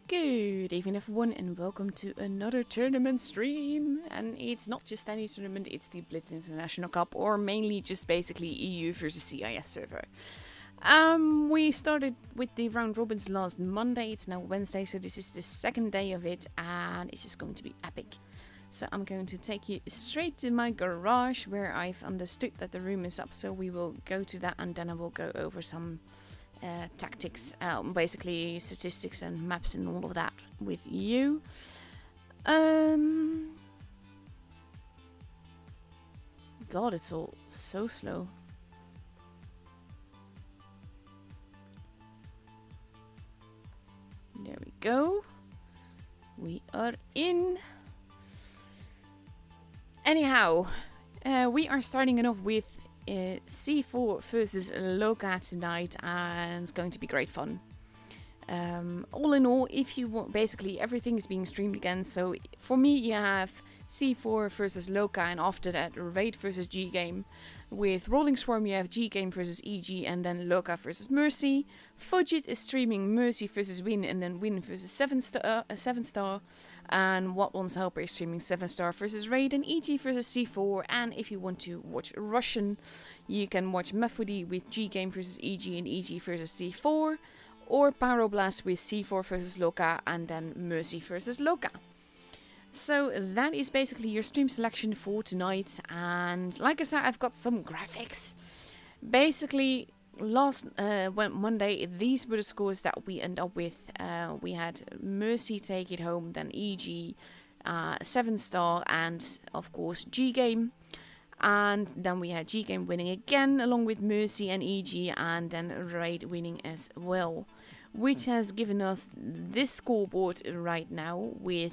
Good evening everyone and welcome to another tournament stream. And it's not just any tournament, it's the Blitz International Cup, or mainly just basically EU versus CIS server. We started with the round robins last Monday, it's now Wednesday, so this is the second day of it and this is going to be epic. So I'm going to take you straight to my garage where I've understood that the room is up, so we will go to that and then I will go over some tactics, basically statistics and maps and all of that with you. God, it's all so slow. There we go. We are in. Anyhow, we are starting it off with C4 versus Loka tonight, and it's going to be great fun. All in all, if you want, basically everything is being streamed again. So for me, you have C4 versus Loka, and after that Raid versus GGame. With RollingSwarm you have GGame versus EG, and then Loka versus Mercy. Fugit is streaming Mercy versus Win, and then Win versus 7-star. And Wildoneshelper is streaming 7-star versus Raid, and EG versus C4. And if you want to watch Russian, you can watch Mefody with GGame versus EG and EG versus C4. Or Pyroblast with C4 versus Loka, and then Mercy versus Loka. So that is basically your stream selection for tonight. And like I said, I've got some graphics. Basically, last Monday, these were the scores that we end up with. We had Mercy take it home, then EG, 7-star, and of course GGame. And then we had GGame winning again, along with Mercy and EG, and then Raid winning as well. Which has given us this scoreboard right now, with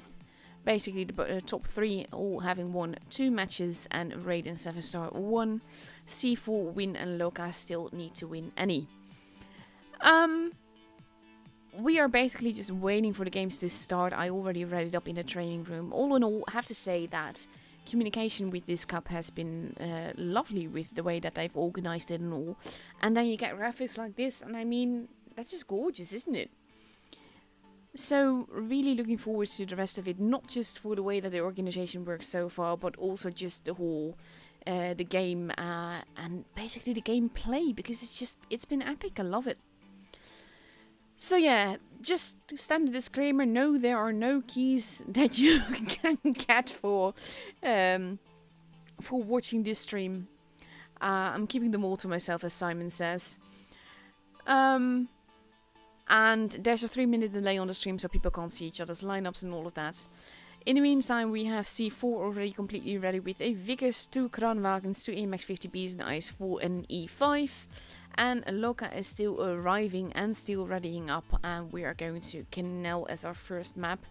basically the top 3 all having won 2 matches, and Raid and 7-star 1. C4, Win, and Loka still need to win any. We are basically just waiting for the games to start. I already read it up in the training room. All in all, I have to say that communication with this cup has been lovely, with the way that they've organized it and all. And then you get graphics like this, and I mean, that's just gorgeous, isn't it? So really looking forward to the rest of it, not just for the way that the organization works so far, but also just the whole the game and basically the gameplay, because it's been epic. I love it. So yeah, just standard disclaimer, no, there are no keys that you can get for watching this stream. I'm keeping them all to myself, as Simon says. And there's a 3-minute delay on the stream, so people can't see each other's lineups and all of that. In the meantime, we have C4 already completely ready with a Vickers, 2 Kranwagens, 2 AMX 50Bs, an IS-4 and an E5. And Loka is still arriving and still readying up, and we are going to Canal as our first map.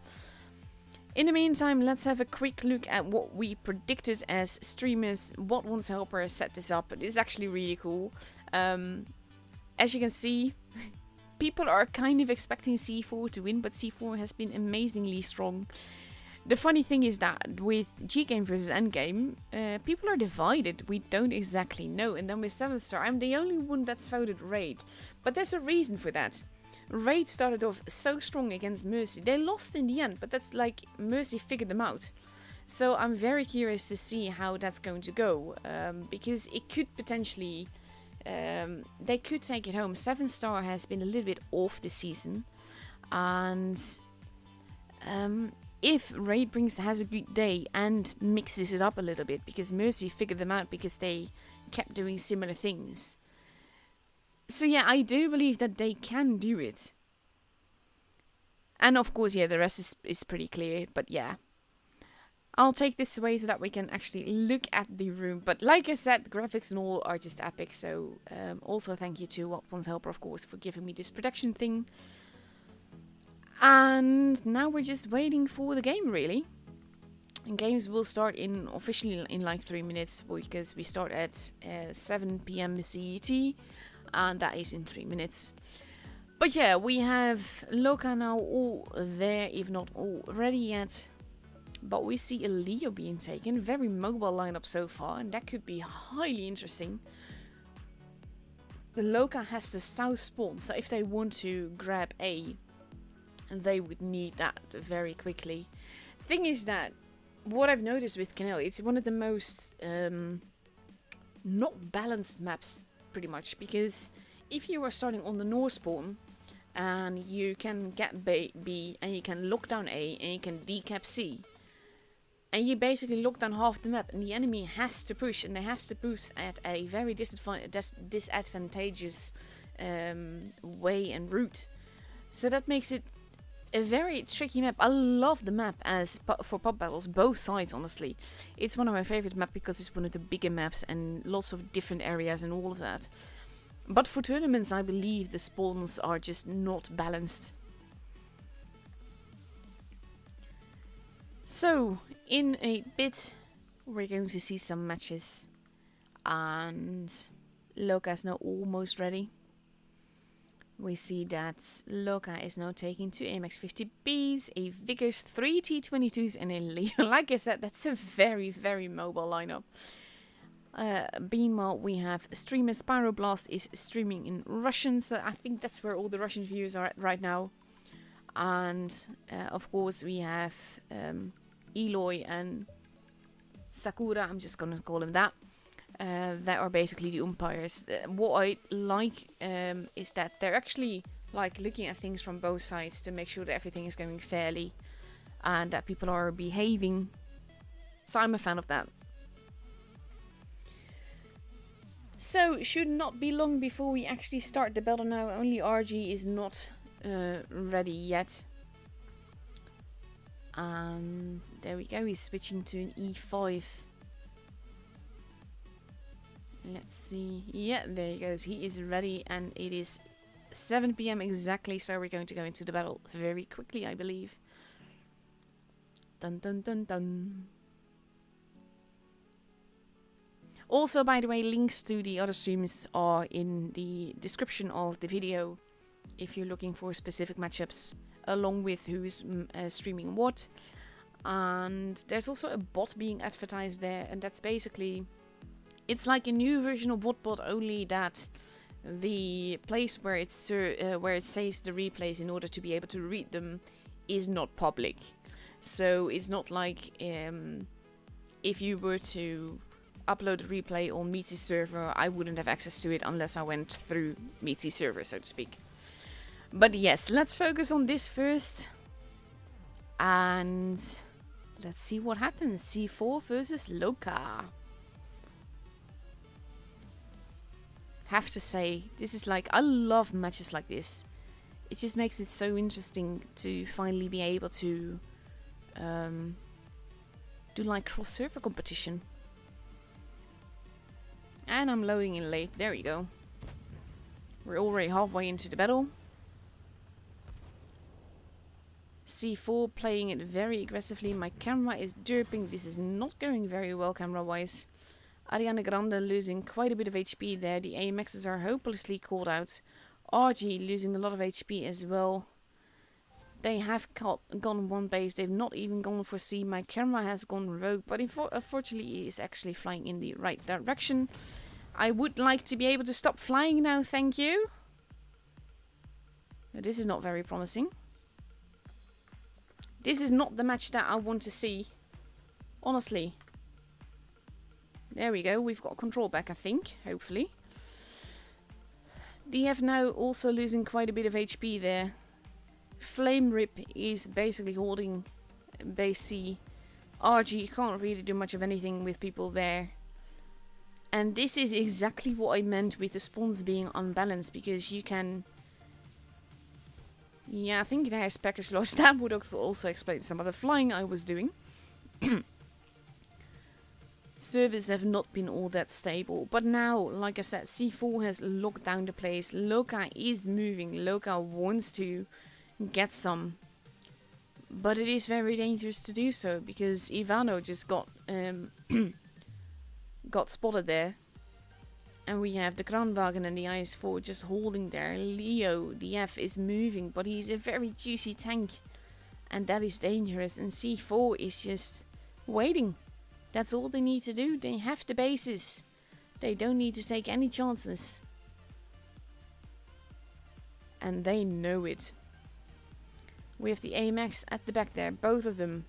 In the meantime, let's have a quick look at what we predicted as streamers. Wildoneshelper set this up. It is actually really cool. As you can see, people are kind of expecting C4 to win, but C4 has been amazingly strong. The funny thing is that with GGame versus Endgame, people are divided. We don't exactly know. And then with 7-star, I'm the only one that's voted Raid. But there's a reason for that. Raid started off so strong against Mercy. They lost in the end, but that's like Mercy figured them out. So I'm very curious to see how that's going to go. Because it could potentially... they could take it home. 7-star has been a little bit off this season. And... if Raid has a good day and mixes it up a little bit, because Mercy figured them out because they kept doing similar things. So yeah, I do believe that they can do it. And of course, yeah, the rest is pretty clear, but yeah. I'll take this away so that we can actually look at the room. But like I said, the graphics and all are just epic, so also thank you to Wildoneshelper, of course, for giving me this production thing. And now we're just waiting for the game, really. And games will start officially in like 3 minutes, because we start at 7 PM CET, and that is in 3 minutes. But yeah, we have Loka now all there, if not all ready yet. But we see a Leo being taken, very mobile lineup so far, and that could be highly interesting. The Loka has the south spawn, so if they want to grab A, they would need that very quickly. Thing is that what I've noticed with Canal, it's one of the most not balanced maps, pretty much, because if you are starting on the north spawn and you can get B and you can lock down A and you can decap C, and you basically lock down half the map, and the enemy has to push, and they has to push at a very disadvantageous way and route. So that makes it a very tricky map. I love the map for pub battles, both sides, honestly. It's one of my favorite maps because it's one of the bigger maps and lots of different areas and all of that. But for tournaments, I believe the spawns are just not balanced. So, in a bit, we're going to see some matches. And Loka is now almost ready. we see that Loka is now taking 2 AMX 50Bs, a Vickers, 3 T22s, and a Leo. Like I said, that's a very, very mobile lineup. Meanwhile, we have streamers. Pyroblast is streaming in Russian, so I think that's where all the Russian viewers are at right now. And of course, we have Eloy and Sakura, I'm just gonna call him that. That are basically the umpires. What I like is that they're actually like looking at things from both sides to make sure that everything is going fairly and that people are behaving. So I'm a fan of that. So it should not be long before we actually start the battle now. Only RG is not ready yet. And there we go, he's switching to an E5. Let's see. Yeah, there he goes. He is ready, and it is 7 PM exactly, so we're going to go into the battle very quickly, I believe. Dun dun dun dun. Also, by the way, links to the other streams are in the description of the video if you're looking for specific matchups, along with who's streaming what. And there's also a bot being advertised there, and that's basically... It's like a new version of WhatBot, only that the place where it saves the replays in order to be able to read them is not public. So it's not like if you were to upload a replay on Meety's server, I wouldn't have access to it unless I went through Meety's server, so to speak. But yes, let's focus on this first. And let's see what happens. C4 versus Loka. Have to say, this is like, I love matches like this. It just makes it so interesting to finally be able to do like cross-server competition. And I'm loading in late. There we go. We're already halfway into the battle. C4 playing it very aggressively. My camera is derping. This is not going very well camera-wise. Ariana Grande losing quite a bit of HP there. The AMXs are hopelessly called out. RG losing a lot of HP as well. They have gone one base. They've not even gone for C. My camera has gone rogue, but unfortunately it is actually flying in the right direction. I would like to be able to stop flying now, thank you. But this is not very promising. This is not the match that I want to see. Honestly. There we go, we've got control back, I think, hopefully. DF now also losing quite a bit of HP there. Flame Rip is basically holding base C. RG can't really do much of anything with people there. And this is exactly what I meant with the spawns being unbalanced, because you can... Yeah, I think there's Packers lost. That would also explain some of the flying I was doing. Servers have not been all that stable, but now, like I said, C4 has locked down the place. Loka is moving. Loka wants to get some, but it is very dangerous to do so because Ivano just got got spotted there, and we have the Kranwagen and the IS4 just holding there. Leo, the F, is moving, but he's a very juicy tank, and that is dangerous. And C4 is just waiting. That's all they need to do. They have the bases. They don't need to take any chances. And they know it. We have the AMX at the back there. Both of them.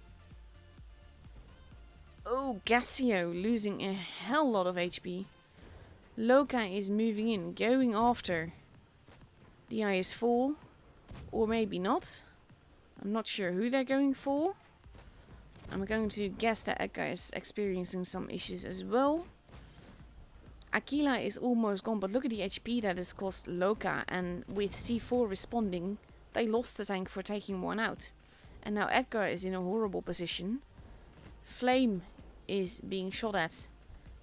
Oh, Gassio losing a hell lot of HP. Loka is moving in. Going after the IS4. Or maybe not. I'm not sure who they're going for. I'm going to guess that Edgar is experiencing some issues as well. Aquila is almost gone, but look at the HP that has cost Loka. And with C4 responding, they lost the tank for taking one out. And now Edgar is in a horrible position. Flame is being shot at.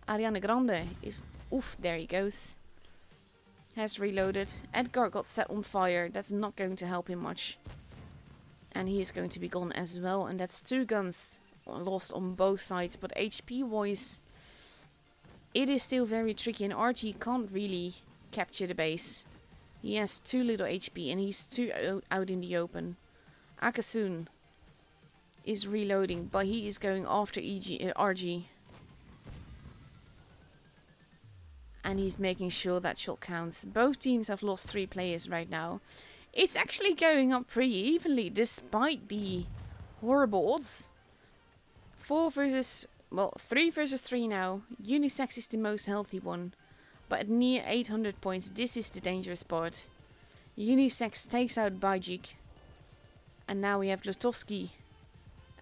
Ariana Grande is... Oof, there he goes. Has reloaded. Edgar got set on fire. That's not going to help him much. And he is going to be gone as well. And that's 2 guns lost on both sides. But HP wise, it is still very tricky. And RG can't really capture the base. He has too little HP and he's too out in the open. Akasun is reloading, but he is going after RG. And he's making sure that shot counts. Both teams have lost 3 players right now. It's actually going up pretty evenly, despite the horrible odds. 3 versus 3 now. Unisex is the most healthy one. But at near 800 points, this is the dangerous part. Unisex takes out Bajik. And now we have Lutovsky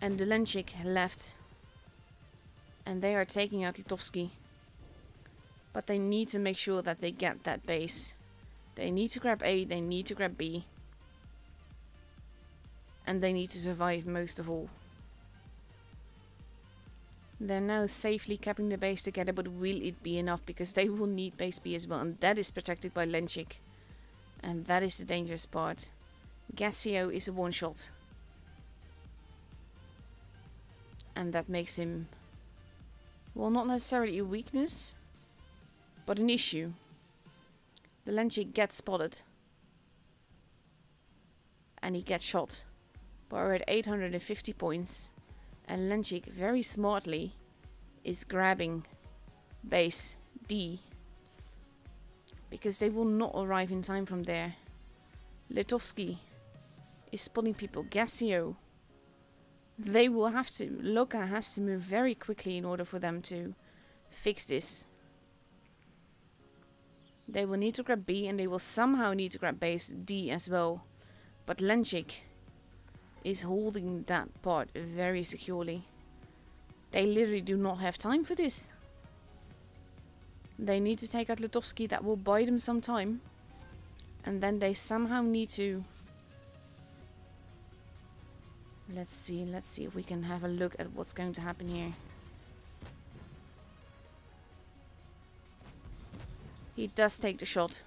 and Delenchik left. And they are taking out Lutovsky. But they need to make sure that they get that base. They need to grab A, they need to grab B. And they need to survive most of all. They're now safely capping the base together, but will it be enough? Because they will need base B as well. And that is protected by Lenchik. And that is the dangerous part. Gassio is a one-shot. And that makes him... well, not necessarily a weakness, but an issue. The Lenchik gets spotted. And he gets shot. But we're at 850 points. And Lenchik very smartly is grabbing base D. Because they will not arrive in time from there. Litovsky is spotting people. Gassio. They will have to... Loka has to move very quickly in order for them to fix this. They will need to grab B and they will somehow need to grab base D as well. But Lenchik is holding that part very securely. They literally do not have time for this. They need to take out Lutovsky. That will buy them some time. And then they somehow need to... Let's see if we can have a look at what's going to happen here. He does take the shot,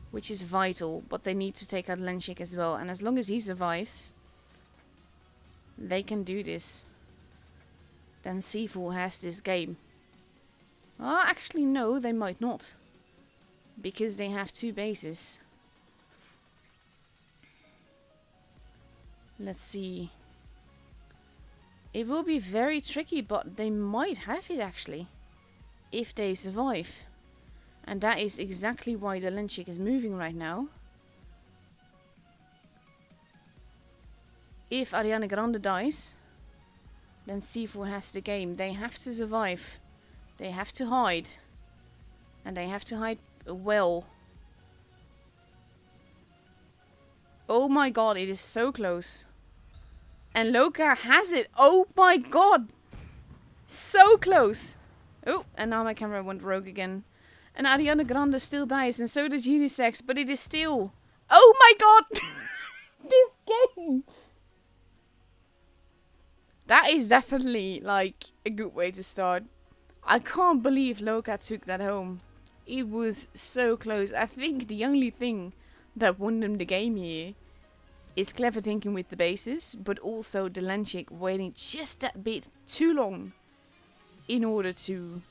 which is vital, but they need to take out Lenchik as well. And as long as he survives, they can do this. Then Sifu has this game. Oh, actually no, they might not. Because they have 2 bases. Let's see. It will be very tricky, but they might have it actually. If they survive. And that is exactly why the Lenchik is moving right now. If Ariana Grande dies, then Sifu has the game. They have to survive. They have to hide. And they have to hide well. Oh my god, it is so close. And Loka has it. Oh my god. So close. Oh, and now my camera went rogue again. And Ariana Grande still dies, and so does Unisex, but it is still... Oh my god! This game! That is definitely, like, a good way to start. I can't believe Loka took that home. It was so close. I think the only thing that won them the game here is clever thinking with the bases, but also the Lenchik waiting just that bit too long in order to...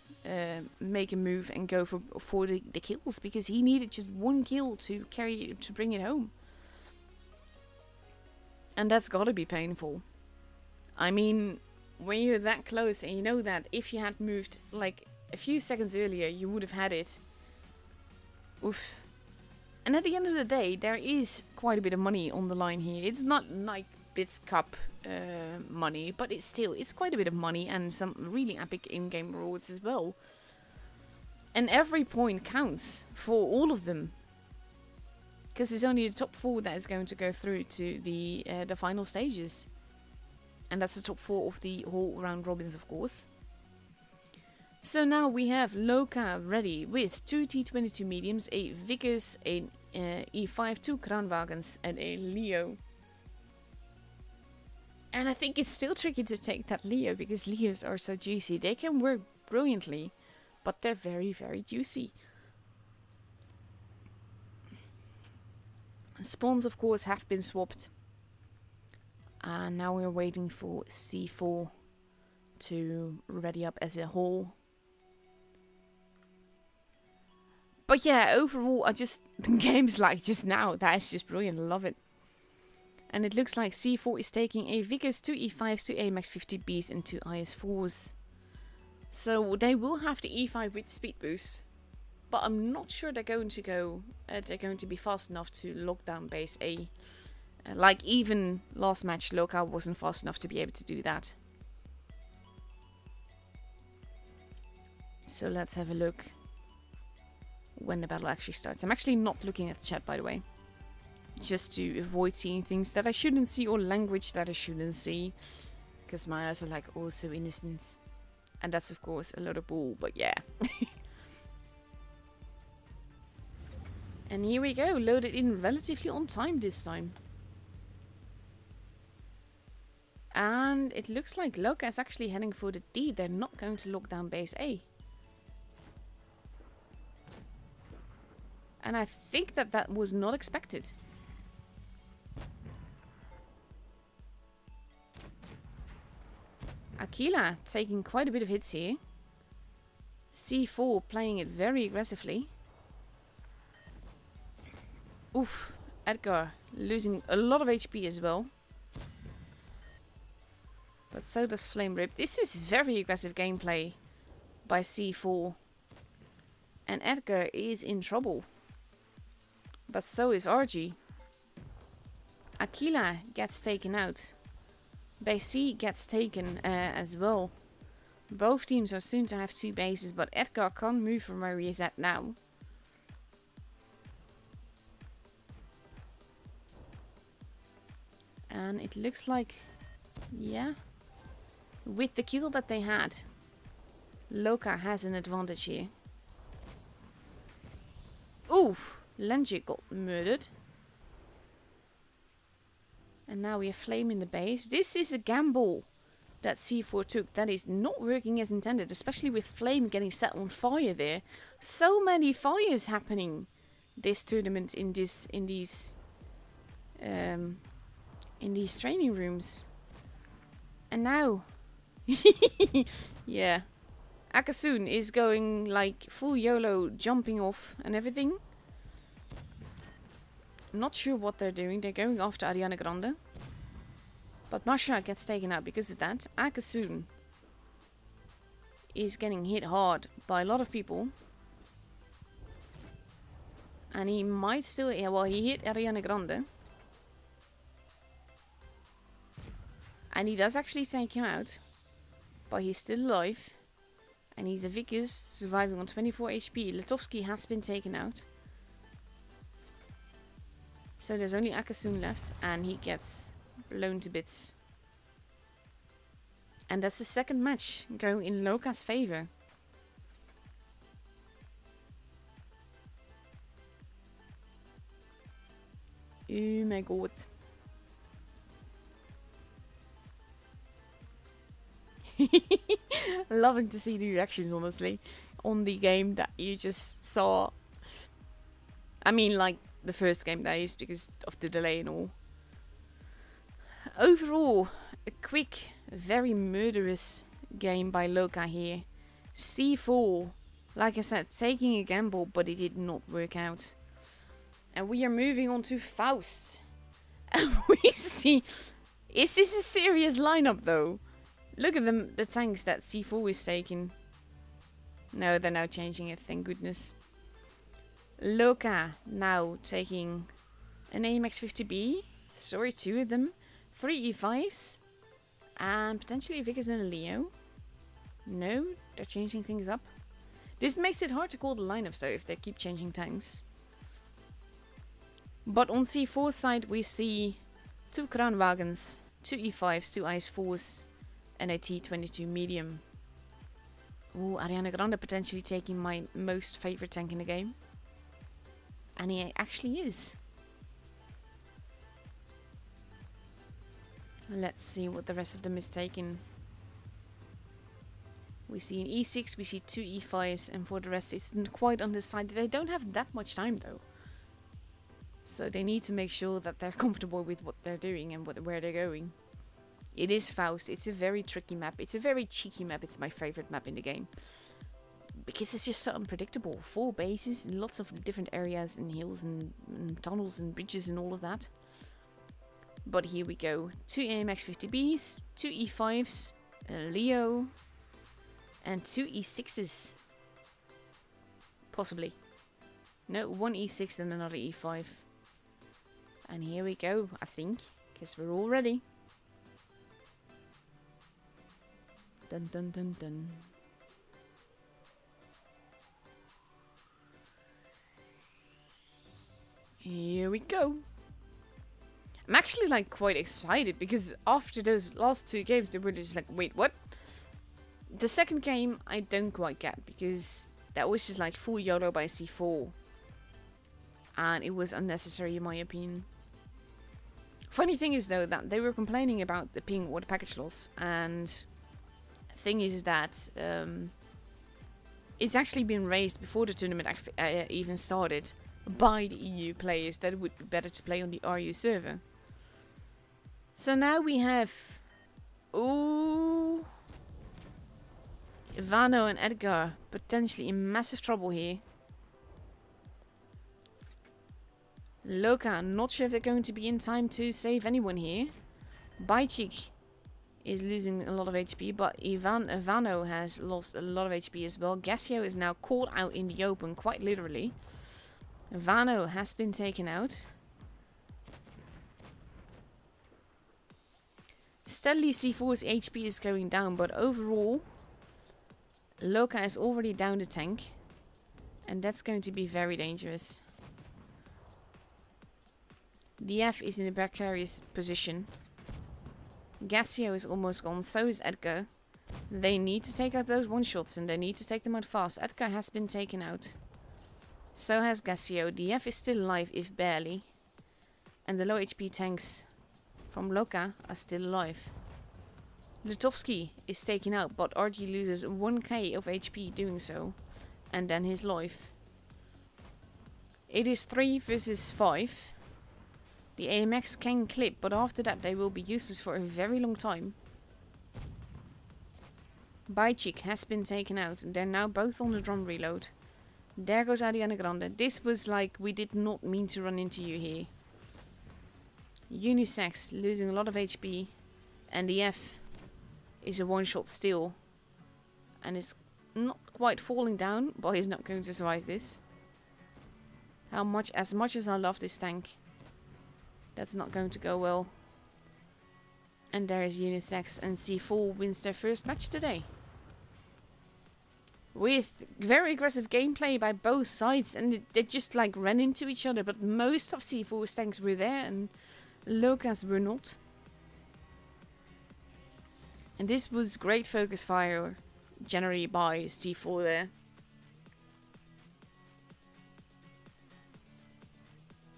make a move and go for the kills, because he needed just 1 kill to bring it home. And that's gotta be painful. I mean, when you're that close and you know that if you had moved like a few seconds earlier, you would have had it. Oof. And at the end of the day, there is quite a bit of money on the line here. It's not like Blitz Cup money, but it's quite a bit of money and some really epic in-game rewards as well. And every point counts for all of them, because it's only the top 4 that is going to go through to the final stages, and that's the top 4 of the whole round robins, of course. So now we have Loka ready with 2 T22 mediums, a Vickers, a E5, 2 Kranwagens, and a Leo. And I think it's still tricky to take that Leo, because Leos are so juicy. They can work brilliantly, but they're very, very juicy. Spawns, of course, have been swapped. And now we're waiting for C4 to ready up as a whole. But yeah, overall, the game's like just now. That is just brilliant. I love it. And it looks like C4 is taking a Vickers, 2 E5s, 2 AMX 50Bs, and 2 IS4s. So they will have the E5 with the speed boost. But I'm not sure they're going to be fast enough to lock down base A. Like even last match, Loka wasn't fast enough to be able to do that. So let's have a look when the battle actually starts. I'm actually not looking at the chat, by the way. Just to avoid seeing things that I shouldn't see or language that I shouldn't see. Because my eyes are like, oh, so innocent. And that's, of course, a lot of bull, but yeah. And here we go, loaded in relatively on time this time. And it looks like Loka is actually heading for the D. They're not going to lock down base A. And I think that was not expected. Aquila taking quite a bit of hits here. C4 playing it very aggressively. Oof, Edgar losing a lot of HP as well. But so does Flame Rip. This is very aggressive gameplay by C4. And Edgar is in trouble. But so is RG. Aquila gets taken out. Base C gets taken as well. Both teams are soon to have 2 bases, but Edgar can't move from where he is at now. And it looks like, yeah, with the kill that they had, Loka has an advantage here. Oof, Lenji got murdered. And now we have Flame in the base. This is a gamble that C4 took. That is not working as intended, especially with Flame getting set on fire there. So many fires happening this tournament in these training rooms. And now, yeah, Akasun is going like full YOLO, jumping off and everything. Not sure what they're doing. They're going after Ariana Grande. But Masha gets taken out because of that. Akasun is getting hit hard by a lot of people. And he might still... Yeah, well, he hit Ariana Grande. And he does actually take him out. But he's still alive. And he's a Vickers surviving on 24 HP. Litovsky has been taken out. So there's only Akasun left, and he gets blown to bits. And that's the second match going in Loka's favor. Oh my god. Loving to see the reactions, honestly, on the game that you just saw. I mean, like, the first game that is, because of the delay and all. Overall, a quick, very murderous game by Loka here. C4, like I said, taking a gamble, but it did not work out. And we are moving on to Faust. And we see... Is this a serious lineup, though? Look at the tanks that C4 is taking. No, they're now changing it, thank goodness. Loka now taking an AMX 50B. Sorry, 2 of them. 3 E5s. And potentially a Vickers and a Leo. No, they're changing things up. This makes it hard to call the lineups though if they keep changing tanks. But on C4's side we see 2 Kranwagens, 2 E5s, 2 IS4s, and a T22 medium. Ooh, Ariana Grande potentially taking my most favorite tank in the game. And he actually is. Let's see what the rest of them is taking. We see an E6, we see 2 E5s, and for the rest it's quite undecided. They don't have that much time though. So they need to make sure that they're comfortable with what they're doing and where they're going. It is Faust. It's a very tricky map. It's a very cheeky map. It's my favorite map in the game. because it's just so unpredictable. 4 bases in lots of different areas and hills and tunnels and bridges and all of that. But here we go. 2 AMX 50Bs, 2 E5s, a Leo, and 2 E6s. Possibly. No, 1 E6 and another E5. And here we go, I think. Guess we're all ready. Dun dun dun dun. Here we go. I'm actually like quite excited because after those last 2 games they were just like, wait, what? The second game I don't quite get because that was just like full YOLO by C4. And it was unnecessary in my opinion. Funny thing is though that they were complaining about the ping or the package loss, and thing is that it's actually been raised before the tournament even started by the EU players that it would be better to play on the RU server. So now we have Vano and Edgar potentially in massive trouble here. Loka, not sure if they're going to be in time to save anyone here. Baichik is losing a lot of HP, but Vano has lost a lot of HP as well. Gassio is now caught out in the open, quite literally. Vano has been taken out. Steadily C4's HP is going down, but overall Loka is already down the tank, and that's going to be very dangerous. The F is in a precarious position. Gassio is almost gone, so is Edgar. They need to take out those one-shots and they need to take them out fast. Edgar has been taken out. So has Gassio. The F is still alive, if barely. And the low HP tanks from Loka are still alive. Lutovsky is taken out, but RG loses 1k of HP doing so. And then his life. It is 3 versus 5. The AMX can clip, but after that they will be useless for a very long time. Baichik has been taken out, and they're now both on the drum reload. There goes Ariana Grande. This was like, we did not mean to run into you here. Unisex losing a lot of HP, and the F is a one-shot still. And is not quite falling down, but he's not going to survive this. As much as I love this tank, that's not going to go well. And there is Unisex, and C4 wins their first match today. With very aggressive gameplay by both sides, and they just like ran into each other, but most of C4's tanks were there and Loka's were not. And this was great focus fire generally by C4 there.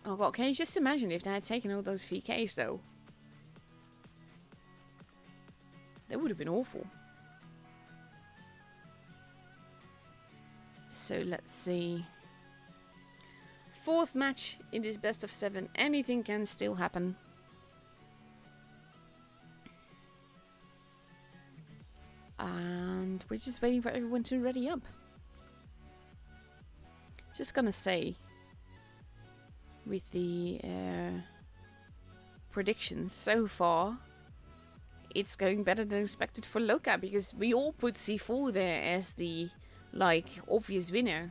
Oh god, can you just imagine if they had taken all those VKs though? That would have been awful. So let's see. 4th match in this best of 7. Anything can still happen. And we're just waiting for everyone to ready up. Just gonna say, with the predictions so far, it's going better than expected for Loka, because we all put C4 there as the like obvious winner.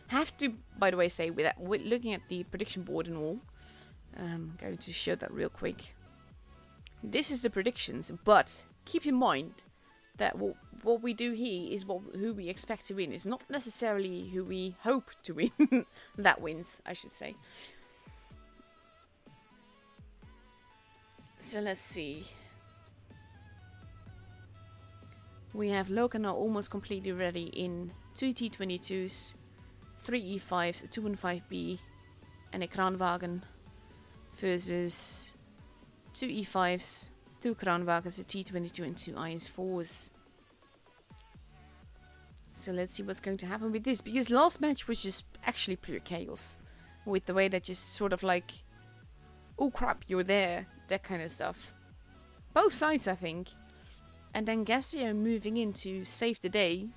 Have to, by the way, say, with looking at the prediction board and all, I'm going to show that real quick. This is the predictions, but keep in mind that what we do here is who we expect to win. It's not necessarily who we hope to win. That wins, I should say. So let's see. We have Loka now almost completely ready in 2 T22s, 3 E5s, a 215B, and a Kranwagen versus 2 E5s, 2 Kranwagens, a T22 and 2 IS4s. So let's see what's going to happen with this, because last match was just actually pure chaos, with the way that just sort of like, oh crap, you're there, that kind of stuff. Both sides, I think. And then Gassio moving in to save the day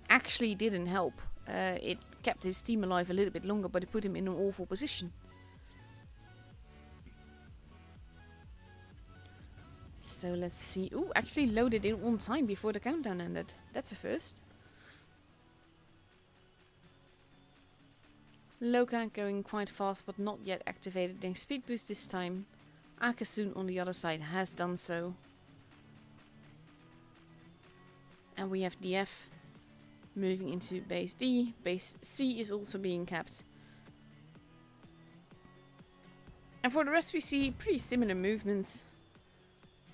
actually didn't help. It kept his team alive a little bit longer, but it put him in an awful position. So let's see. Ooh, actually loaded in on time before the countdown ended. That's a first. Loka going quite fast, but not yet activated their speed boost this time. Akasun on the other side has done so. And we have DF moving into base D. Base C is also being kept. And for the rest we see pretty similar movements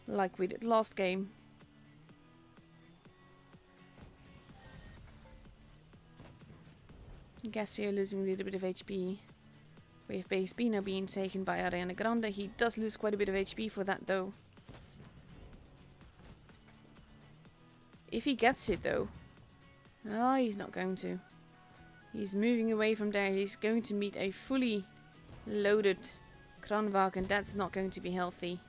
like we did last game. Gassio losing a little bit of HP. We have base B now being taken by RA1D. He does lose quite a bit of HP for that though. If he gets it though. Oh, he's not going to. He's moving away from there. He's going to meet a fully loaded Kranwagen. That's not going to be healthy.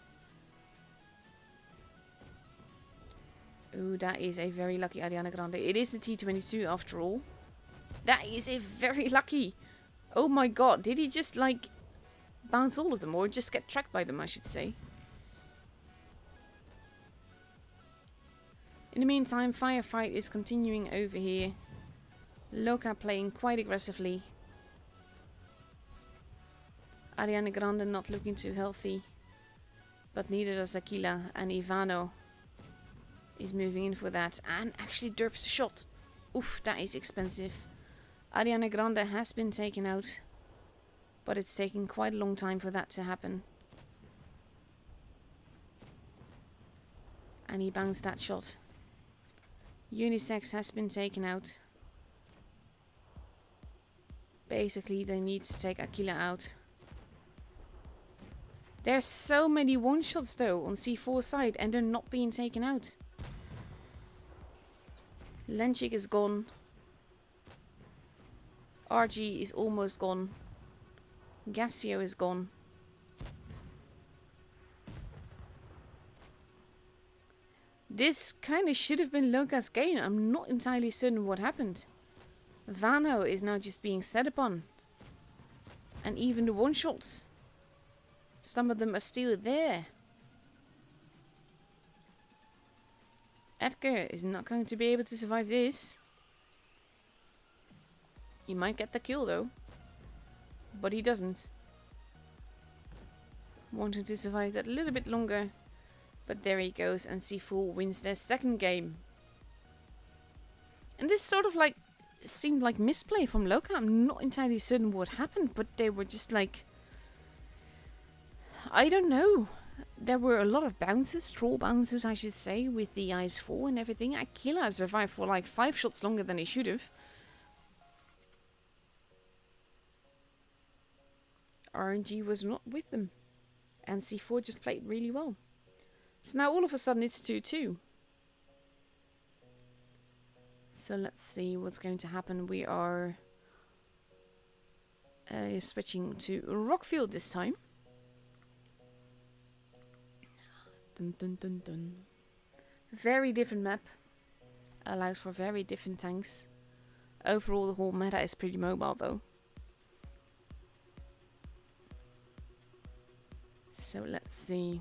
Ooh, that is a very lucky RA1D. It is the T22 after all. That is a very lucky. Oh my god, did he just like bounce all of them or just get tracked by them, I should say. In the meantime, firefight is continuing over here. Loka playing quite aggressively. RA1D not looking too healthy. But neither does Aquila, and Ivano is moving in for that and actually derps the shot. Oof, that is expensive. RA1D has been taken out, but it's taking quite a long time for that to happen. And he bounced that shot. Unisex has been taken out. Basically, they need to take Aquila out. There's so many one-shots though on C4 side and they're not being taken out. Lenchik is gone. RG is almost gone. Gassio is gone. This kind of should have been Loka's game. I'm not entirely certain what happened. Vano is now just being set upon. And even the one-shots. Some of them are still there. Edgar is not going to be able to survive this. He might get the kill though. But he doesn't. Wanting to survive that a little bit longer. But there he goes, and C4 wins their second game. And this sort of like seemed like misplay from Loka. I'm not entirely certain what happened, but they were just like, I don't know. There were a lot of bounces, troll bounces I should say, with the Ice 4 and everything. Aquila survived for like 5 shots longer than he should have. RNG was not with them. And C4 just played really well. So now all of a sudden it's 2-2. So let's see what's going to happen. We are switching to Rockfield this time. Dun, dun, dun, dun. Very different map. Allows for very different tanks. Overall the whole meta is pretty mobile though. So let's see.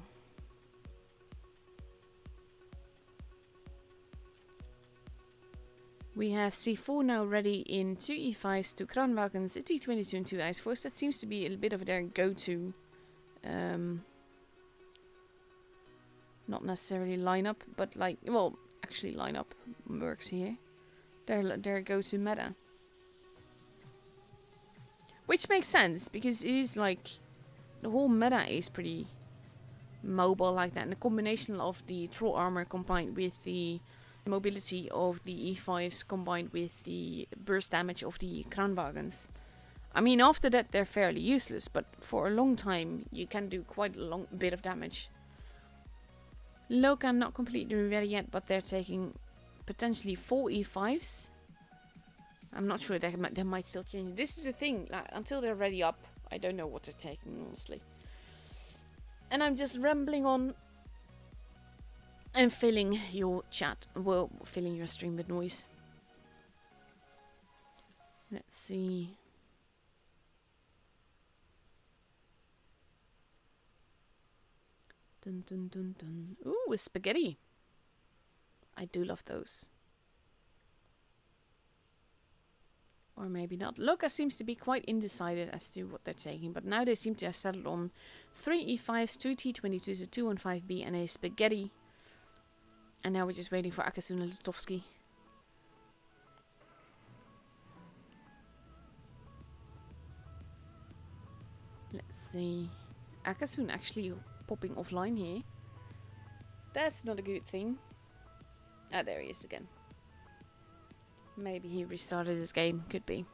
We have C4 now ready in 2 E5s, 2 Kranwagens, a T22 and 2 Ice 4s. That seems to be a bit of their go-to. Not necessarily lineup, but like, well, actually lineup works here. Their go-to meta. Which makes sense, because it is like, the whole meta is pretty mobile like that. And the combination of the troll armor combined with the mobility of the E5s combined with the burst damage of the Kranwagens. I mean, after that they're fairly useless, but for a long time you can do quite a long bit of damage. Loka not completely ready yet, but they're taking potentially 4 E5s. I'm not sure, they might still change. This is the thing, like, until they're ready up, I don't know what they're taking, honestly. And I'm just rambling on and filling your chat, well, filling your stream with noise. Let's see. Dun dun dun dun. Ooh, a spaghetti. I do love those. Or maybe not. Loka seems to be quite undecided as to what they're taking, but now they seem to have settled on 3 e5s, 2 t22s, a 2 on 5b, and a spaghetti. And now we're just waiting for Akasuna Lutovsky. Let's see. Akasun actually popping offline here. That's not a good thing. Ah, there he is again. Maybe he restarted his game. Could be.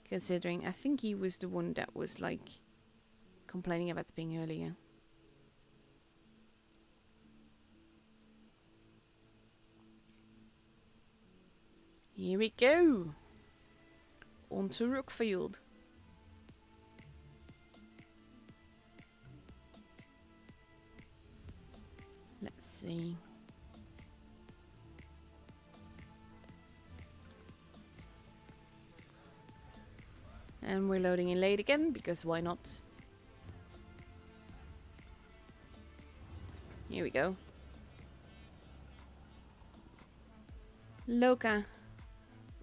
Considering I think he was the one that was like complaining about the ping earlier. Here we go. On to Rookfield. Let's see. And we're loading in late again, because why not? Here we go. Loka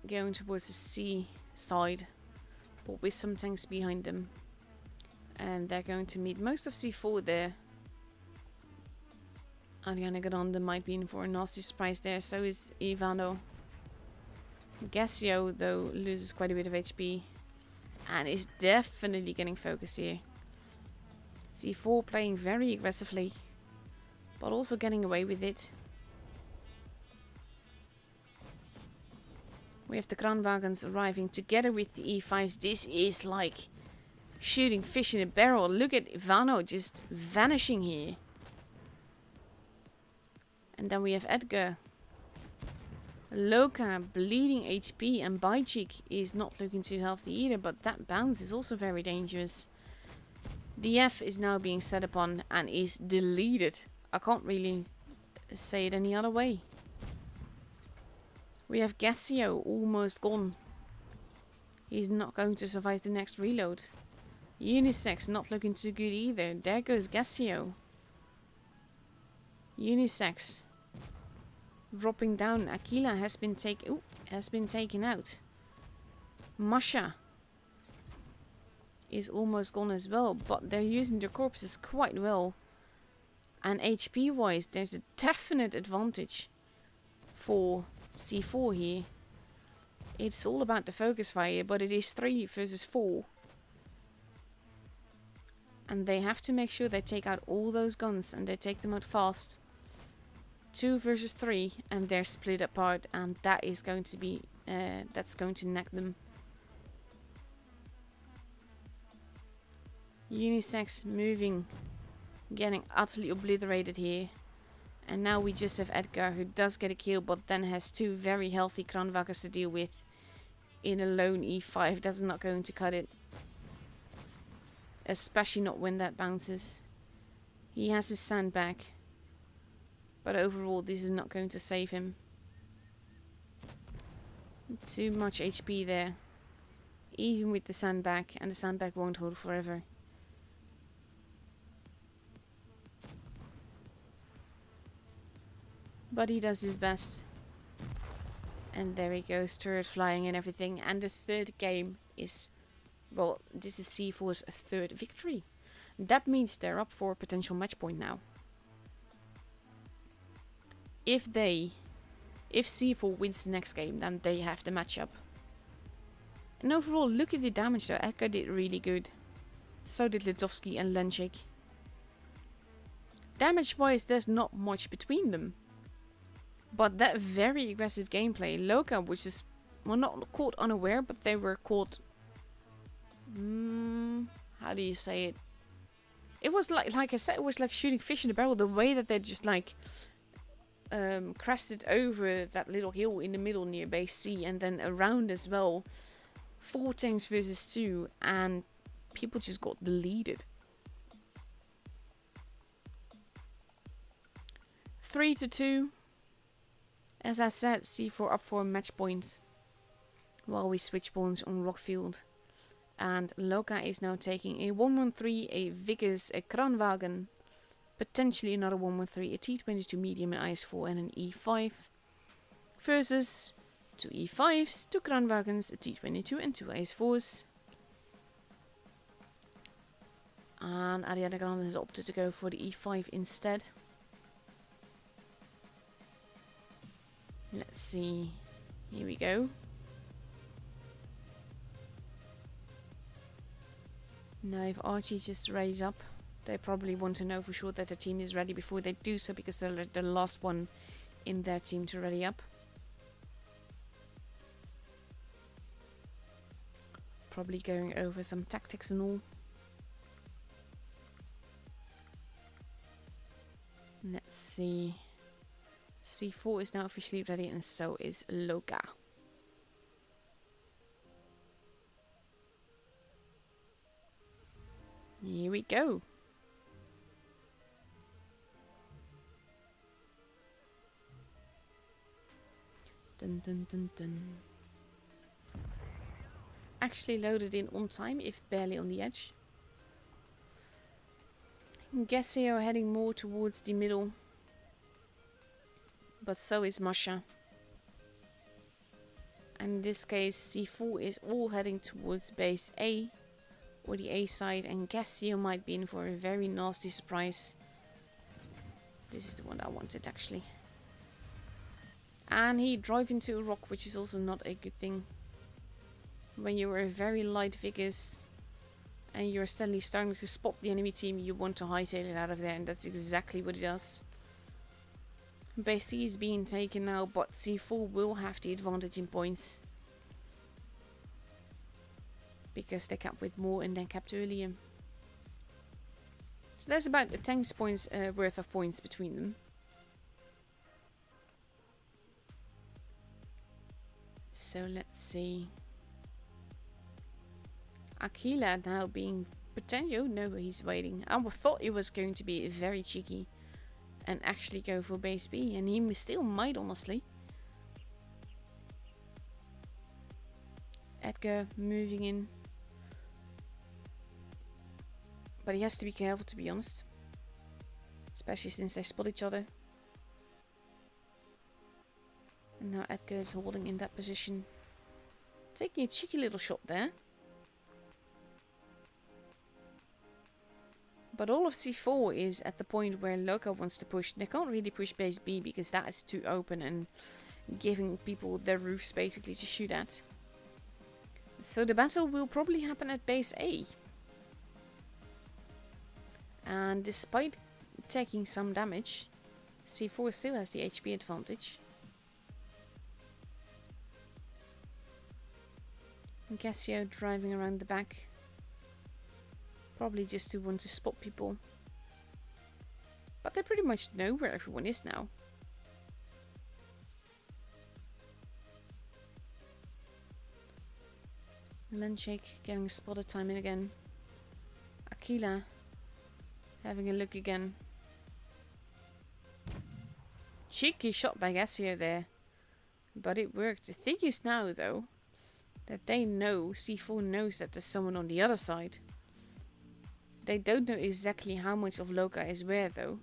going towards the C side, but with some tanks behind them. And they're going to meet most of C4 there. Ariana Grande might be in for a nasty surprise there, so is Ivano. Gassio, though, loses quite a bit of HP. And is definitely getting focused here. C4 playing very aggressively, but also getting away with it. We have the Kranwagens arriving together with the E5s. This is like shooting fish in a barrel. Look at Ivano just vanishing here. And then we have Edgar. Loka bleeding HP, and Bajik is not looking too healthy either, but that bounce is also very dangerous. DF is now being set upon and is deleted. I can't really say it any other way. We have Gassio almost gone. He's not going to survive the next reload. Unisex not looking too good either. There goes Gassio. Unisex dropping down. Aquila has been taken out. Masha is almost gone as well, but they're using their corpses quite well. And HP wise, there's a definite advantage for C4 here. It's all about the focus fire, but it is 3 versus 4. And they have to make sure they take out all those guns, and they take them out fast. 2 versus 3, and they're split apart, and that is going to be that's going to neck them. Unisex moving, getting utterly obliterated here. And now we just have Edgar, who does get a kill, but then has 2 very healthy Kranwagens to deal with. In a lone E5, that's not going to cut it. Especially not when that bounces. He has his sandbag. But overall, this is not going to save him. Too much HP there. Even with the sandbag, and the sandbag won't hold forever. But he does his best. And there he goes, turret flying and everything. And the third game is, well, this is C4's third victory. That means they're up for a potential match point now. If C4 wins the next game, then they have the matchup. And overall, look at the damage though. Edgar did really good. So did Lutovsky and Lenchik. Damage-wise, there's not much between them. But that very aggressive gameplay, Loka, which is, well, not caught unaware, but they were caught... how do you say it? It was like I said, it was like shooting fish in a barrel. The way that they just like crested over that little hill in the middle near base C, and then around as well. 4 tanks versus 2, and people just got deleted. 3-2. As I said, C4 up for match points. while we switch pawns on Rockfield. And Loka is now taking a 113, a Vickers, a Kranwagen, potentially another 113, a T22 medium, an IS4 and an E5, versus 2 E5s, 2 Kranwagens, a T22 and 2 IS4s. And Ariana Grande has opted to go for the E5 instead. Let's see. Here we go. Now if Archie just raise up, they probably want to know for sure that the team is ready before they do so, because they're the last one in their team to ready up. Probably going over some tactics and all. Let's see. C4 is now officially ready, and so is Loka. Here we go. Dun dun dun dun. Actually loaded in on time, if barely on the edge. Gassio heading more towards the middle. But so is Masha. And in this case, C4 is all heading towards base A, or the A side, and Gassio might be in for a very nasty surprise. This is the one I wanted, actually. And he drove into a rock, which is also not a good thing. When you are a very light Vickers and you're suddenly starting to spot the enemy team, you want to hightail it out of there, and that's exactly what he does. Base C is being taken now, but C4 will have the advantage in points, because they capped with more and then capped earlier. So there's about a 10 points worth of points between them. So let's see. Aquila now being potential. No, he's waiting. I thought it was going to be very cheeky and actually go for base B, and he still might, honestly. Edgar moving in. But he has to be careful, to be honest. Especially since they spot each other. And now Edgar is holding in that position. Taking a cheeky little shot there. But all of C4 is at the point where Loka wants to push. They can't really push base B because that is too open and giving people their roofs basically to shoot at. So the battle will probably happen at base A. And despite taking some damage, C4 still has the HP advantage. Gassio driving around the back. Probably just to want to spot people. But they pretty much know where everyone is now. Lenshake getting spotted time and again. Aquila having a look again. Cheeky shot by Gassio there. But it worked. The thing is now, though, that they know, C4 knows that there's someone on the other side. They don't know exactly how much of Loka is where, though.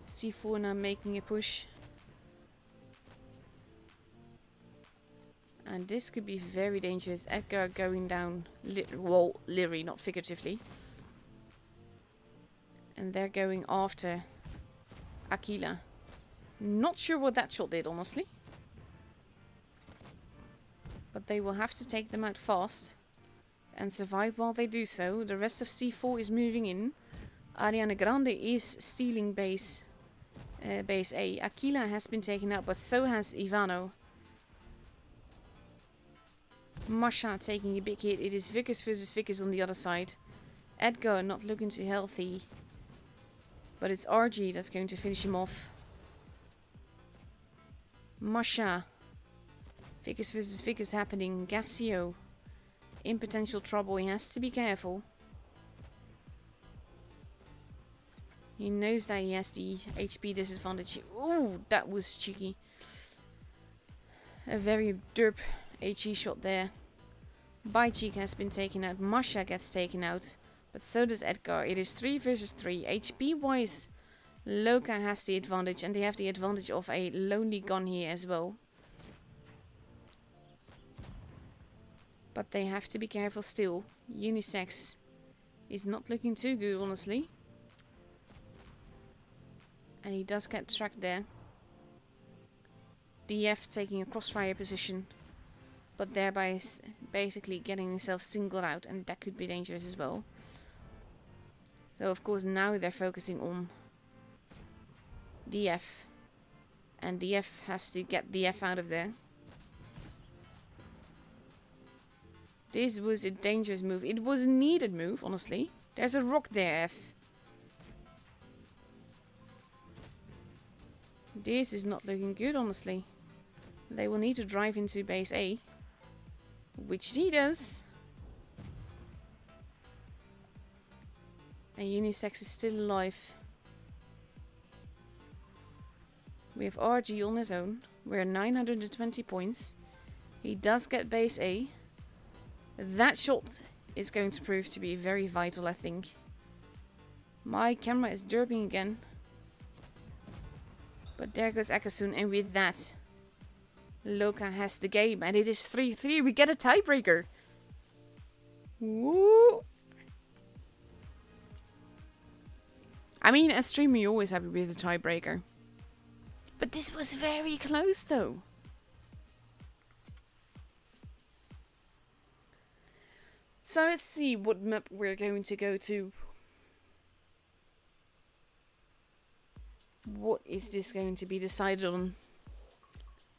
C4 now making a push. And this could be very dangerous. Edgar going down, well, literally, not figuratively. And they're going after Aquila. Not sure what that shot did, honestly. But they will have to take them out fast and survive while they do so. The rest of C4 is moving in. Ariana Grande is stealing base A. Aquila has been taken out, but so has Ivano. Masha taking a big hit. It is Vickers versus Vickers on the other side. Edgar not looking too healthy. But it's RG that's going to finish him off. Masha. Vickers versus Vickers happening. Gassio in potential trouble. He has to be careful. He knows that he has the HP disadvantage. Ooh, that was cheeky. A very derp HE shot there. Baichik has been taken out. Masha gets taken out. But so does Edgar. It is 3 versus 3. HP wise, Loka has the advantage. And they have the advantage of a lonely gun here as well. But they have to be careful still. Unisex is not looking too good, honestly. And he does get tracked there. DF taking a crossfire position. But thereby basically getting himself singled out. And that could be dangerous as well. So of course now they're focusing on DF. And DF has to get the F out of there. This was a dangerous move. It was a needed move, honestly. There's a rock there, F. This is not looking good, honestly. They will need to drive into base A. Which he does. And Unisex is still alive. We have RG on his own. We're 920 points. He does get base A. That shot is going to prove to be very vital, I think. My camera is derping again. But there goes Akasun, and with that, Loka has the game, and it is 3-3. We get a tiebreaker. Woo! I mean, as streamer, you're always happy with a tiebreaker. But this was very close, though. So let's see what map we're going to go to. What is this going to be decided on?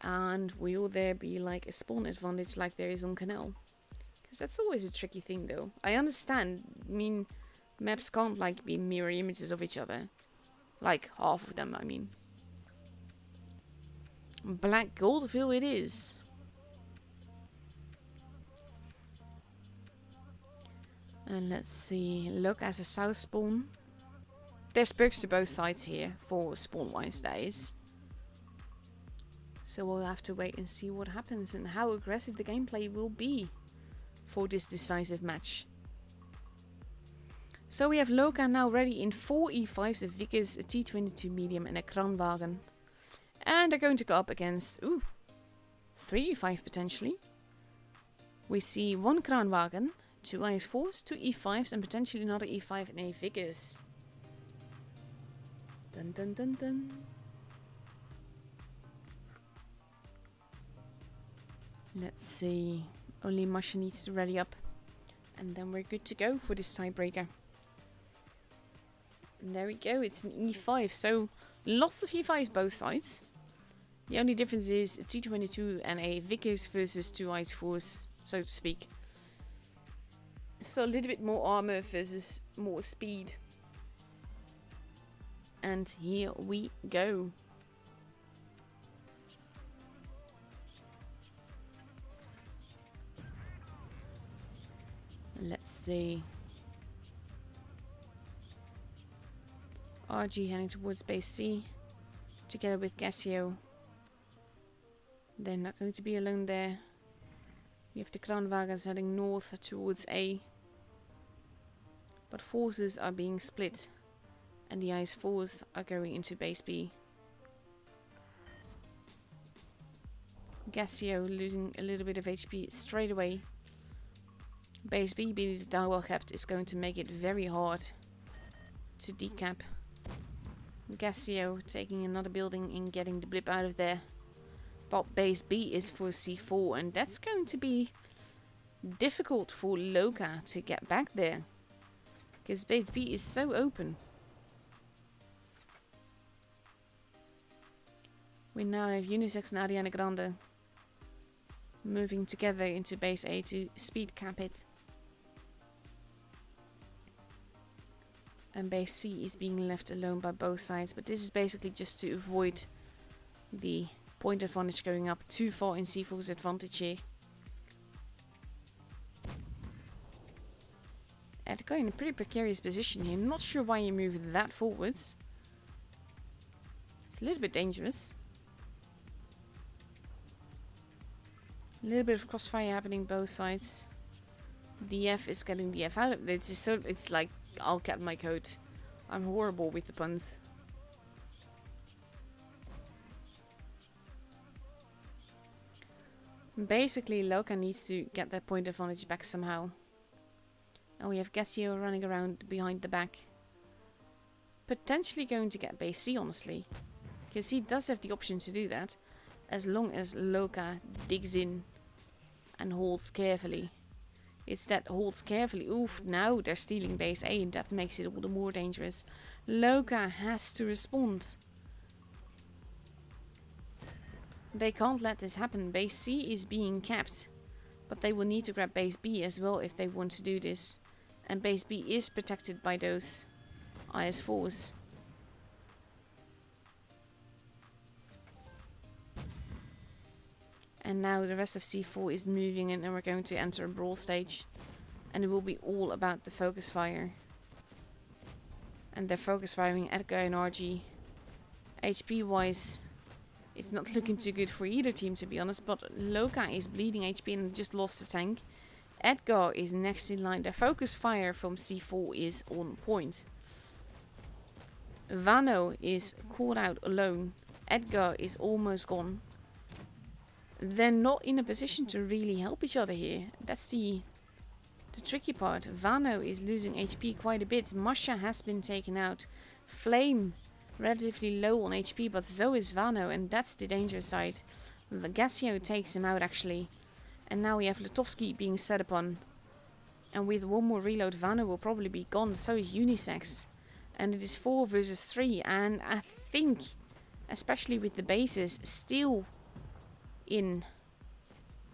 And will there be like a spawn advantage like there is on Canal? Because that's always a tricky thing though. I understand, I mean, maps can't like be mirror images of each other. Like half of them, I mean. Black Goldville it is. And let's see, look as a south spawn. There's perks to both sides here, for spawn-wise that is. So we'll have to wait and see what happens and how aggressive the gameplay will be for this decisive match. So we have Loka now ready in 4 E5s, a Vickers, a T22 medium and a Kranwagen. And they're going to go up against, 3 E5 potentially. We see 1 Kranwagen, 2 IS4s, 2 E5s and potentially another E5 and a Vickers. Dun dun dun dun. Let's see. Only Masha needs to ready up. And then we're good to go for this tiebreaker. And there we go. It's an E5. So lots of E5s both sides. The only difference is a T22 and a Vickers versus 2 IS4s, so to speak. So a little bit more armor versus more speed. And here we go. Let's see. RG heading towards base C. Together with Gassio. They're not going to be alone there. We have the Kranwagens heading north towards A. But forces are being split. And the IS4s are going into base B. Gassio losing a little bit of HP straight away. Base B being down well kept is going to make it very hard to decap. Gassio taking another building and getting the blip out of there. But base B is for C4 and that's going to be difficult for Loka to get back there. Because base B is so open. We now have Unisex and Ariana Grande moving together into base A to speed cap it. And base C is being left alone by both sides, but this is basically just to avoid the point advantage going up too far in C4's advantage here. Edgar in a pretty precarious position here. Not sure why he moved that forwards. It's a little bit dangerous. A little bit of crossfire happening both sides. DF is getting the F out of it. It's like, I'll get my coat. I'm horrible with the puns. Basically, Loka needs to get that point advantage back somehow. And we have Gassio running around behind the back. Potentially going to get base C, honestly. Because he does have the option to do that. As long as Loka digs in and holds carefully. It's that holds carefully. Oof, now they're stealing base A and that makes it all the more dangerous. Loka has to respond. They can't let this happen. Base C is being capped. But they will need to grab base B as well if they want to do this. And base B is protected by those IS-4s. And now the rest of C4 is moving in and we're going to enter a brawl stage. And it will be all about the focus fire. And they're focus firing Edgar and RG. HP wise, it's not looking too good for either team, to be honest. But Loka is bleeding HP and just lost a tank. Edgar is next in line. The focus fire from C4 is on point. Vano is caught out alone. Edgar is almost gone. They're not in a position to really help each other here. That's the tricky part. Vano is losing HP quite a bit. Masha has been taken out. Flame relatively low on HP, but so is Vano, and that's the danger side. Gassio takes him out actually. And now we have Lutovsky being set upon. And with one more reload, Vano will probably be gone. So is Unisex. And it is 4 versus 3. And I think, especially with the bases still in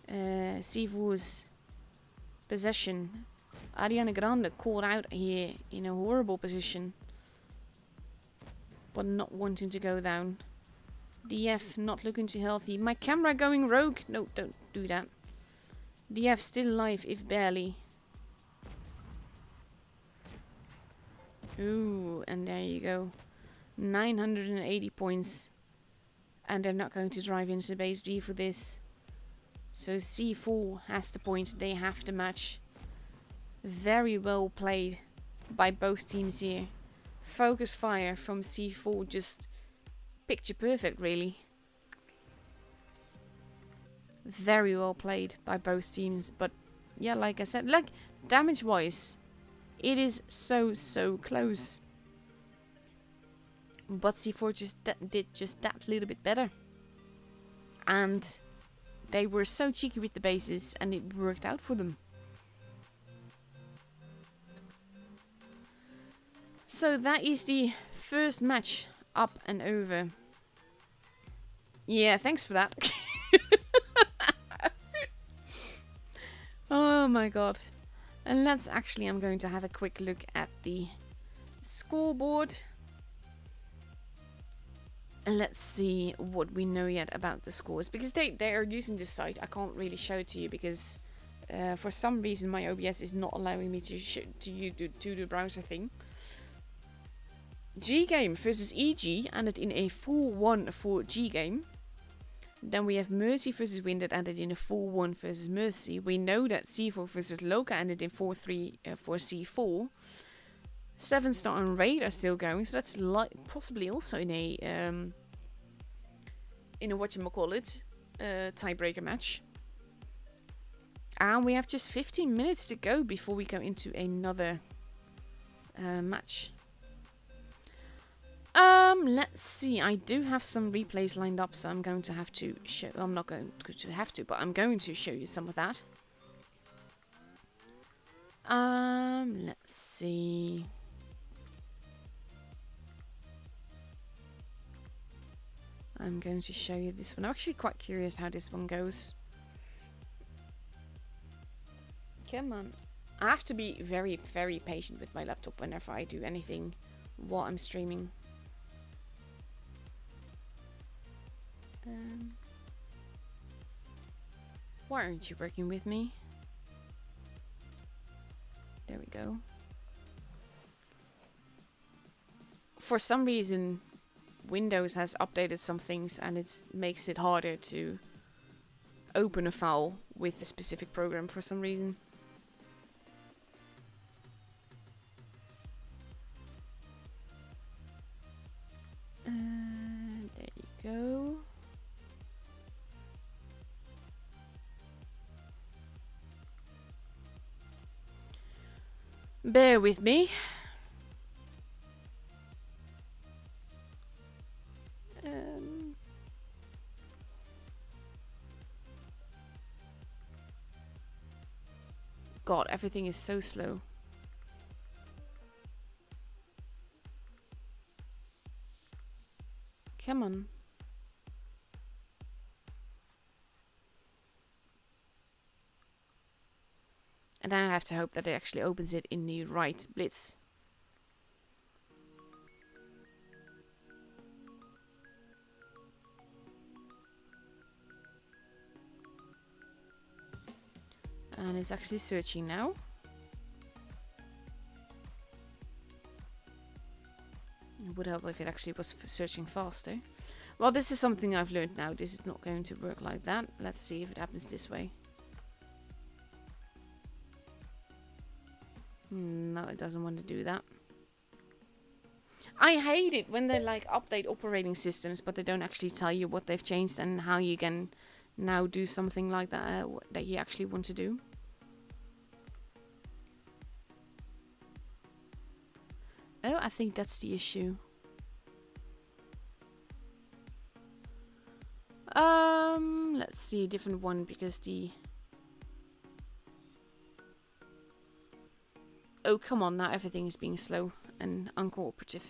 Sivu's possession, Ariana Grande caught out here in a horrible position. But not wanting to go down. DF not looking too healthy. My camera going rogue. No, don't do that. DF still alive, if barely. Ooh, and there you go. 980 points. And they're not going to drive into base B for this. So C4 has the point. They have the match. Very well played by both teams here. Focus fire from C4, just picture perfect, really. Very well played by both teams, but yeah, like I said, like damage wise, it is so close. But C4 just did just that little bit better, and they were so cheeky with the bases, and it worked out for them. So that is the first match up and over. Yeah, thanks for that. Oh my god. And let's actually, I'm going to have a quick look at the scoreboard. And let's see what we know yet about the scores. Because they are using this site. I can't really show it to you because for some reason my OBS is not allowing me to do the browser thing. GGame versus EG ended in a 4-1 for GGame. Then we have Mercy versus Win that ended in a 4-1 versus Mercy. We know that C4 versus Loka ended in 4-3 for C4. 7-star and Raid are still going, so that's possibly also in a whatchamacallit, tiebreaker match. And we have just 15 minutes to go before we go into another match. Let's see. I do have some replays lined up, so I'm going to have to show. I'm not going to have to, but I'm going to show you some of that. Let's see. I'm going to show you this one. I'm actually quite curious how this one goes. Come on. I have to be very, very patient with my laptop whenever I do anything while I'm streaming. Why aren't you working with me? There we go. for some reason, Windows has updated some things and it makes it harder to open a file with a specific program for some reason. There you go. Bear with me. God, everything is so slow. Come on. And then I have to hope that it actually opens it in the right Blitz. And it's actually searching now. It would help if it actually was searching faster. Well, this is something I've learned now. This is not going to work like that. Let's see if it happens this way. No, it doesn't want to do that. I hate it when they like update operating systems, but they don't actually tell you what they've changed and how you can now do something like that that you actually want to do. Oh, I think that's the issue. Let's see a different one because the... Oh, come on, now everything is being slow and uncooperative.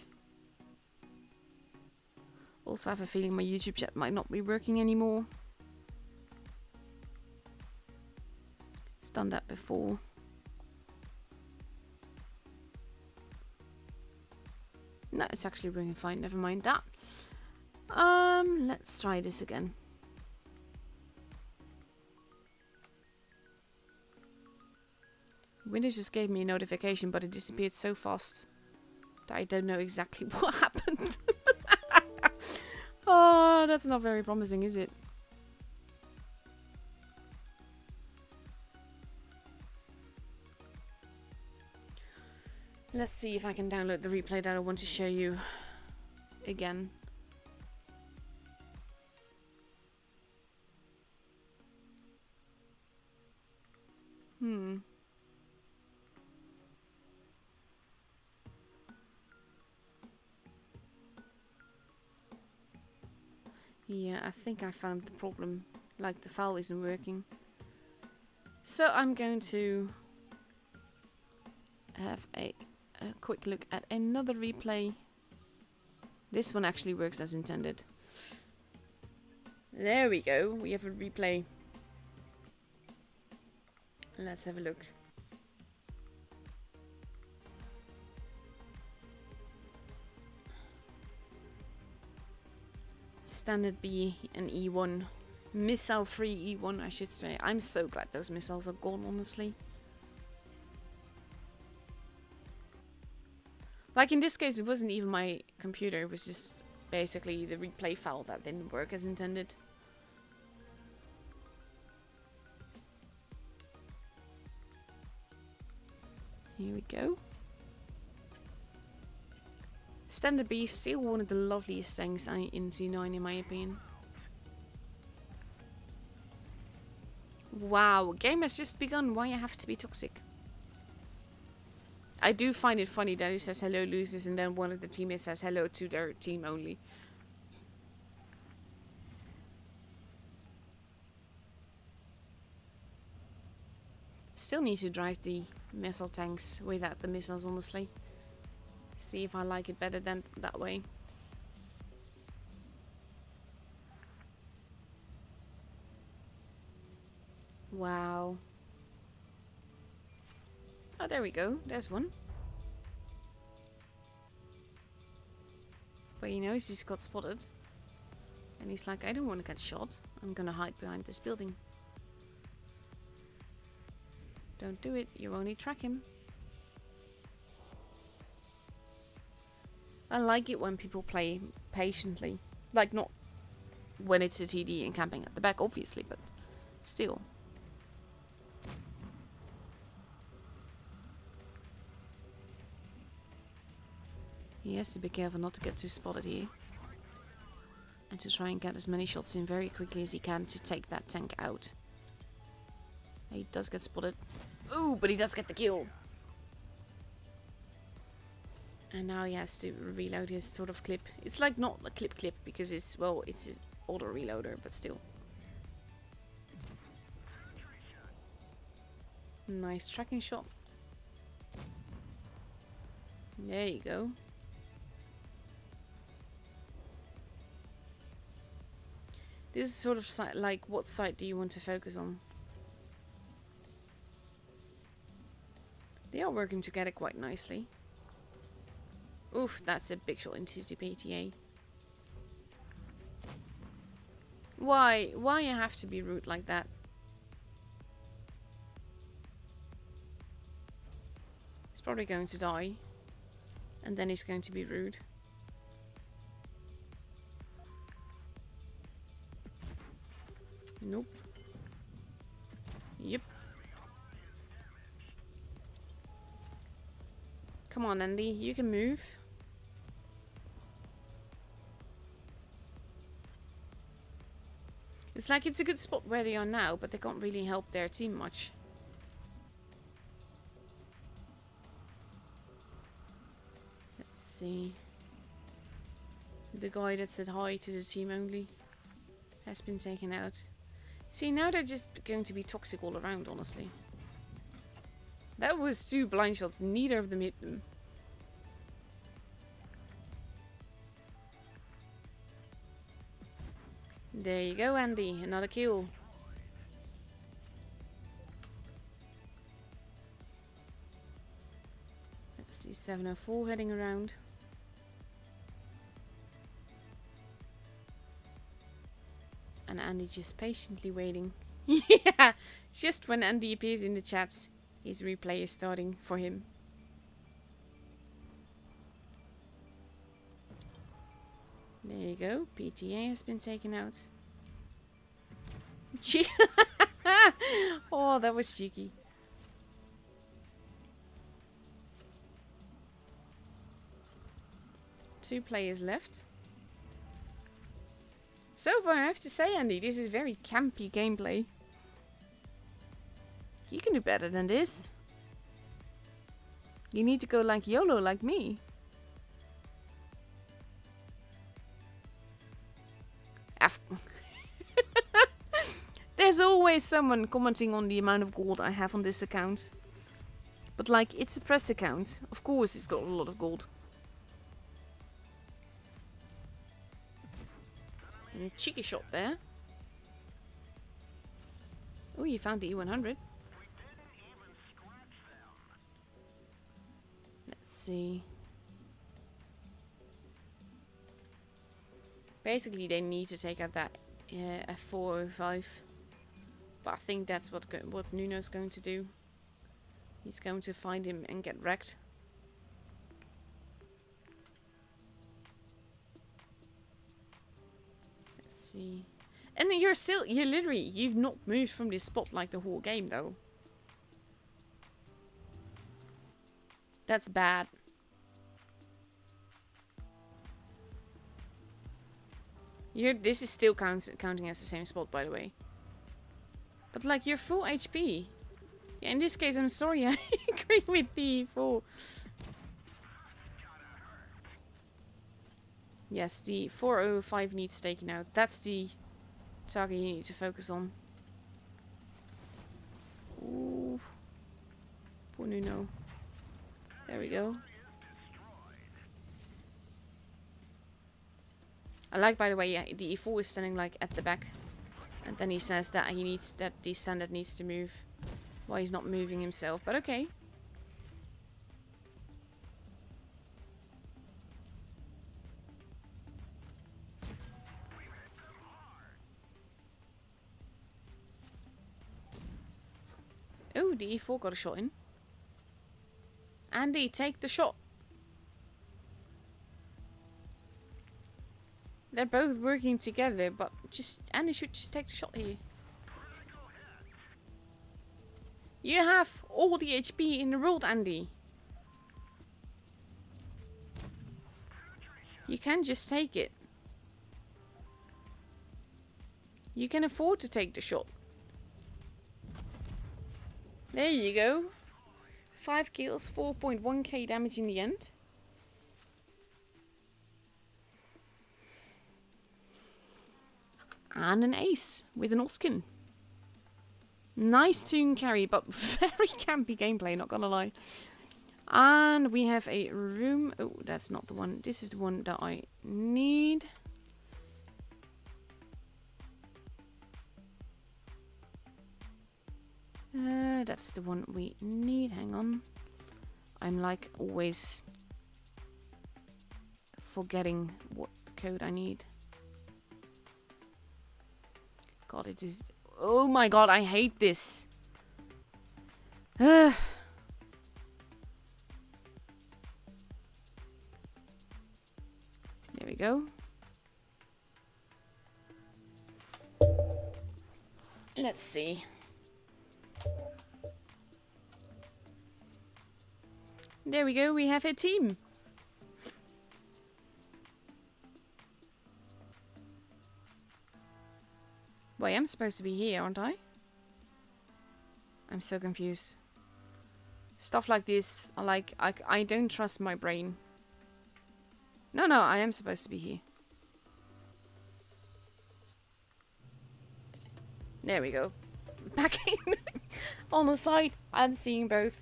Also, I have a feeling my YouTube chat might not be working anymore. It's done that before. No, it's actually working fine. Never mind that. Let's try this again. Windows just gave me a notification, but it disappeared so fast that I don't know exactly what happened. Oh, that's not very promising, is it? Let's see if I can download the replay that I want to show you again. Yeah, I think I found the problem. Like, the file isn't working. So I'm going to have a quick look at another replay. This one actually works as intended. There we go. We have a replay. Let's have a look. Standard B and E1. Missile-free E1, I should say. I'm so glad those missiles are gone, honestly. Like in this case, it wasn't even my computer. It was just basically the replay file that didn't work as intended. Here we go. Standard B is still one of the loveliest things in Z9 in my opinion. Wow, game has just begun. Why you have to be toxic? I do find it funny that it says hello losers and then one of the teammates says hello to their team only. Still need to drive the missile tanks without the missiles, honestly. See if I like it better than that way. Wow. Oh, there we go. There's one. But he knows he's got spotted. And he's like, I don't want to get shot. I'm gonna hide behind this building. Don't do it. You only track him. I like it when people play patiently. Like, not when it's a TD and camping at the back, obviously, but still. He has to be careful not to get too spotted here. And to try and get as many shots in very quickly as he can to take that tank out. He does get spotted. Ooh, but he does get the kill. And now he has to reload his sort of clip. It's like not a clip because it's, well, it's an auto reloader, but still. Nice tracking shot. There you go. This is sort of like, what side do you want to focus on? They are working together quite nicely. Oof, that's a big shot into the PTA. Why you have to be rude like that? He's probably going to die. And then he's going to be rude. Nope. Yep. Come on, Andy, you can move. It's like it's a good spot where they are now, but they can't really help their team much. Let's see. The guy that said hi to the team only has been taken out. See, now they're just going to be toxic all around, honestly. That was 2 blind shots, neither of them hit them. There you go, Andy, another kill. Let's see, 704 heading around. And Andy just patiently waiting. Yeah, just when Andy appears in the chat, his replay is starting for him. There you go, PTA has been taken out. Oh, that was cheeky. Two players left. So far, I have to say, Andy, this is very campy gameplay. You can do better than this. You need to go like YOLO, like me. There's always someone commenting on the amount of gold I have on this account. But like, it's a press account. Of course it's got a lot of gold. And cheeky shot there. Oh, you found the E100. Let's see. Basically, they need to take out that F405. But I think that's what Nuno's going to do. He's going to find him and get wrecked. Let's see. And you've not moved from this spot like the whole game though. That's bad. This is still counting as the same spot, by the way. But like, you're full HP. Yeah, in this case, I'm sorry, I agree with the E4. Yes, the 405 needs taken out. That's the target you need to focus on. Ooh. Poor Nuno. There we go. I like, by the way, yeah, the E4 is standing like at the back. And then he says that the standard needs to move. While he's not moving himself, but okay. Oh, the E4 got a shot in. Andy, take the shot. They're both working together, but just Andy should just take the shot here. You have all the HP in the world, Andy. You can just take it. You can afford to take the shot. There you go. 5 kills, 4.1k damage in the end. And an ace with an Oskin. Nice toon carry, but very campy gameplay, not gonna lie. And we have a room. Oh, that's not the one. This is the one that I need. That's the one we need. Hang on. I'm like always forgetting what code I need. God, it is... Oh my god, I hate this. There we go. Let's see. There we go, we have a team. Well, I am supposed to be here, aren't I? I'm so confused. Stuff like this, I don't trust my brain. No, I am supposed to be here. There we go. Back in on the side and seeing both.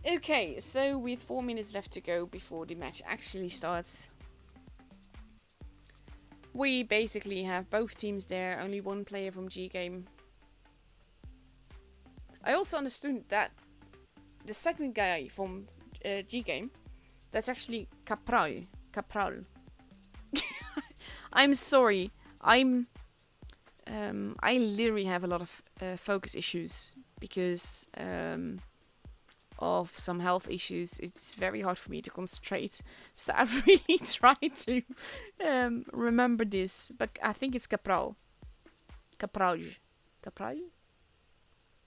Okay, so with 4 minutes left to go before the match actually starts. We basically have both teams there, only one player from GGame. I also understood that the second guy from GGame, that's actually Capral. I'm sorry. I literally have a lot of focus issues because of some health issues. It's very hard for me to concentrate, so I really try to remember this. But I think it's Capral,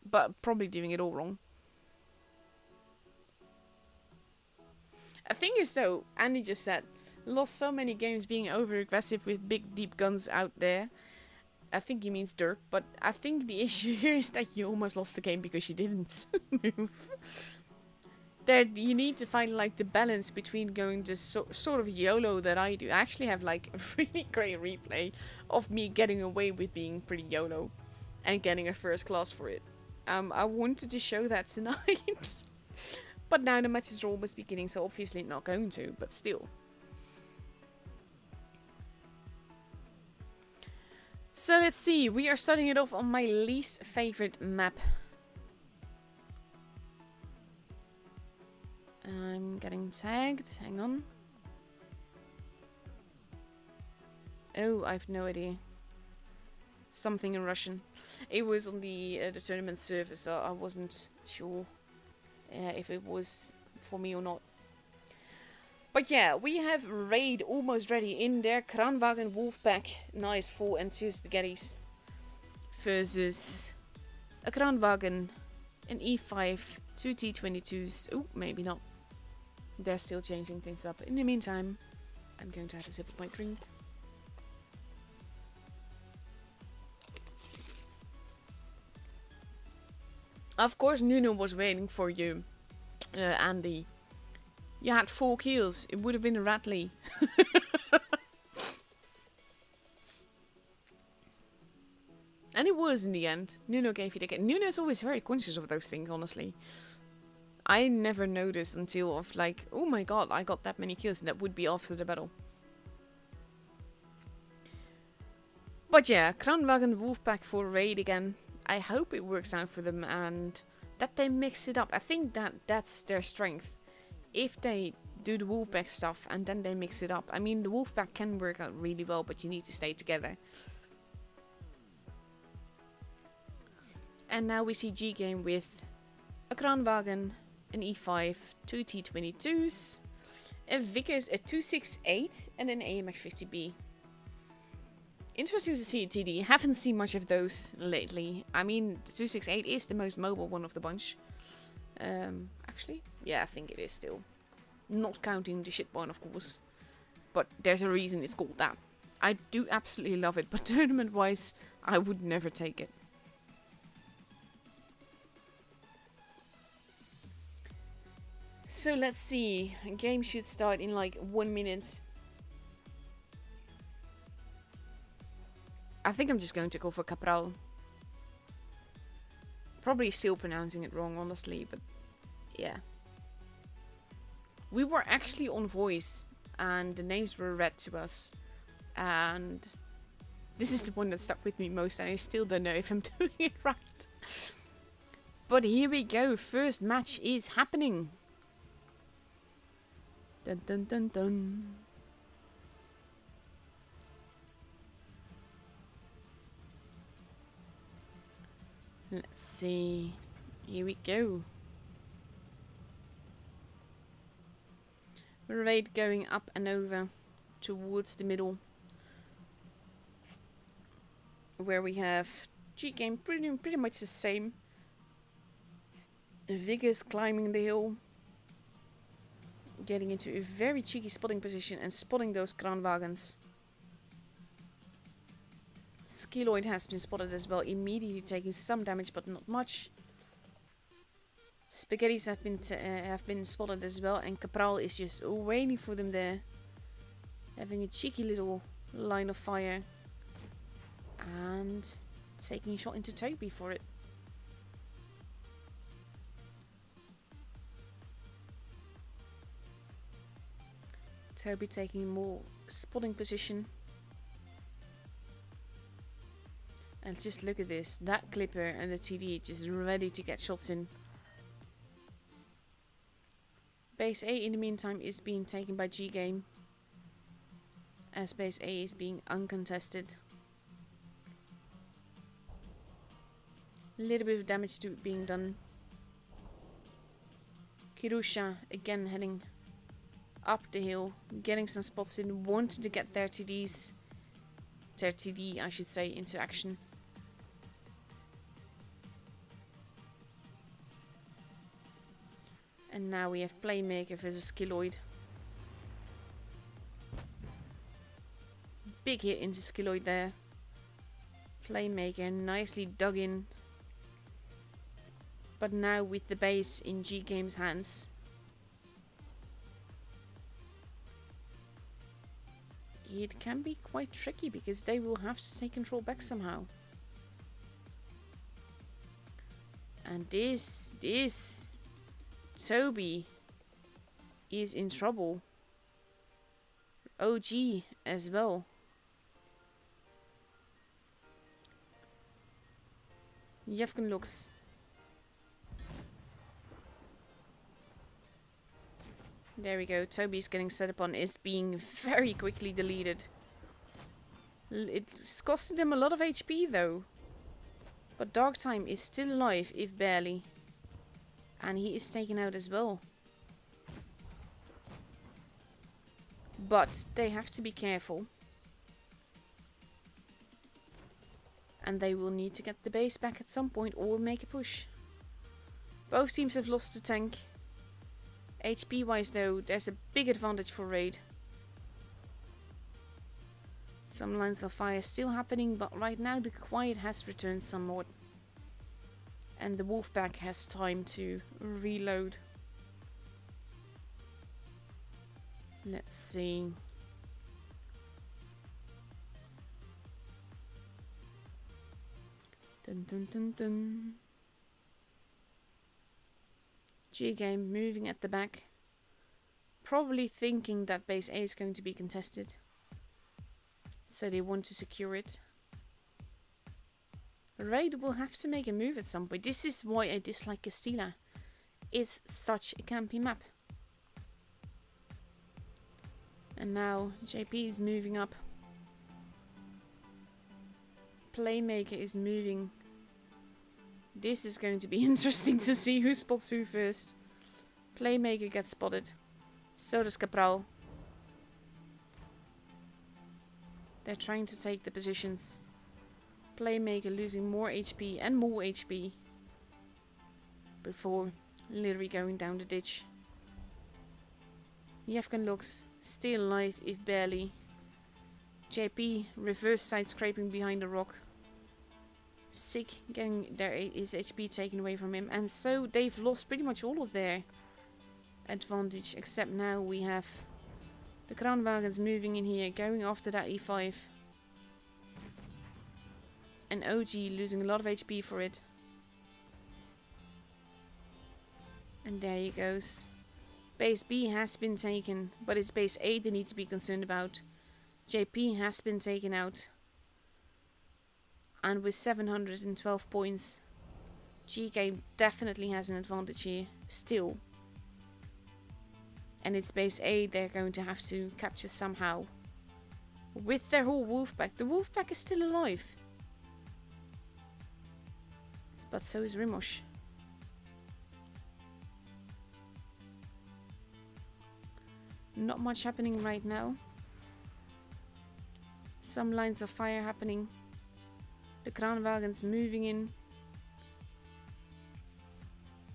but probably doing it all wrong. The thing is though, Andy just said, lost so many games being over aggressive with big deep guns out there. I think he means Dirk, but I think the issue here is that you almost lost the game because you didn't move. That you need to find like the balance between going to sort of YOLO that I do. I actually have like a really great replay of me getting away with being pretty YOLO and getting a first class for it. I wanted to show that tonight. But now the matches are almost beginning, so obviously not going to, but still. So let's see, we are starting it off on my least favorite map. I'm getting tagged, hang on. Oh, I have no idea. Something in Russian. It was on the tournament server, so I wasn't sure if it was for me or not. But yeah, we have Raid almost ready in their Kranwagen Wolfpack. Nice 4 and 2 spaghettis. Versus a Kranwagen, an E5, 2 T22s. Oh, maybe not. They're still changing things up. In the meantime, I'm going to have a sip of my drink. Of course, Nuno was waiting for you, Andy. You had 4 kills. It would have been a Ratley. And it was in the end. Nuno gave you the game. Nuno is always very conscious of those things, honestly. I never noticed until of like, oh my god, I got that many kills. And that would be after the battle. But yeah, Kranwagen Wolfpack for Raid again. I hope it works out for them and that they mix it up. I think that's their strength. If they do the Wolfpack stuff and then they mix it up. I mean, the Wolfpack can work out really well, but you need to stay together. And now we see GGame with a Kranwagen, an E5, 2 T22s, A Vickers, a 268, and an AMX 50B. Interesting to see a TD. Haven't seen much of those lately. I mean, the 268 is the most mobile one of the bunch. Actually, yeah, I think it is still. Not counting the shit one, of course. But there's a reason it's called that. I do absolutely love it, but tournament-wise, I would never take it. So let's see. A game should start in like 1 minute. I think I'm just going to go for Capral. Probably still pronouncing it wrong, honestly, but yeah. We were actually on voice, and the names were read to us. And this is the one that stuck with me most, and I still don't know if I'm doing it right. But here we go. First match is happening. Dun dun dun dun. Let's see. Here we go. Raid going up and over towards the middle, where we have GGame pretty much the same. The Vickers climbing the hill, getting into a very cheeky spotting position and spotting those Kranwagens. Skiloid has been spotted as well, immediately taking some damage, but not much. Spaghettis have been spotted as well, and Capral is just waiting for them there, having a cheeky little line of fire and taking a shot into Toby for it. Toby taking more spotting position. And just look at this, that Clipper and the TD just ready to get shots in. Base A in the meantime is being taken by GGame, as base A is being uncontested. A little bit of damage to it being done. Kirusha again heading up the hill, getting some spots in, wanting to get their TD, I should say, into action. And now we have Playmaker versus Skiloid. Big hit into Skiloid there. Playmaker nicely dug in. But now with the base in GGame's hands, it can be quite tricky because they will have to take control back somehow. And this Toby is in trouble. OG as well. Yevgen looks. There we go. Toby's getting set upon, is being very quickly deleted. It's costing them a lot of HP though. But Darktime is still alive, if barely. And he is taken out as well. But they have to be careful. And they will need to get the base back at some point or make a push. Both teams have lost the tank. HP wise though, there's a big advantage for Raid. Some lines of fire still happening, but right now the quiet has returned somewhat. And the Wolfpack has time to reload. Let's see. Dun dun dun dun. GGame moving at the back. Probably thinking that base A is going to be contested. So they want to secure it. Raid will have to make a move at some point. This is why I dislike Castilla. It's such a campy map. And now JP is moving up. Playmaker is moving. This is going to be interesting to see who spots who first. Playmaker gets spotted. So does Capral. They're trying to take the positions. Playmaker losing more HP and more HP before literally going down the ditch. Yevgen looks still alive, if barely. JP reverse side scraping behind the rock. Sick getting his HP taken away from him, and so they've lost pretty much all of their advantage, except now we have the Kranwagens moving in here, going after that E5. And OG losing a lot of HP for it. And there he goes. Base B has been taken, but it's base A they need to be concerned about. JP has been taken out. And with 712 points, GGame definitely has an advantage here, still. And it's base A they're going to have to capture somehow. With their whole wolf pack. The wolf pack is still alive. But so is Rimosh. Not much happening right now. Some lines of fire happening. The Kranwagens moving in.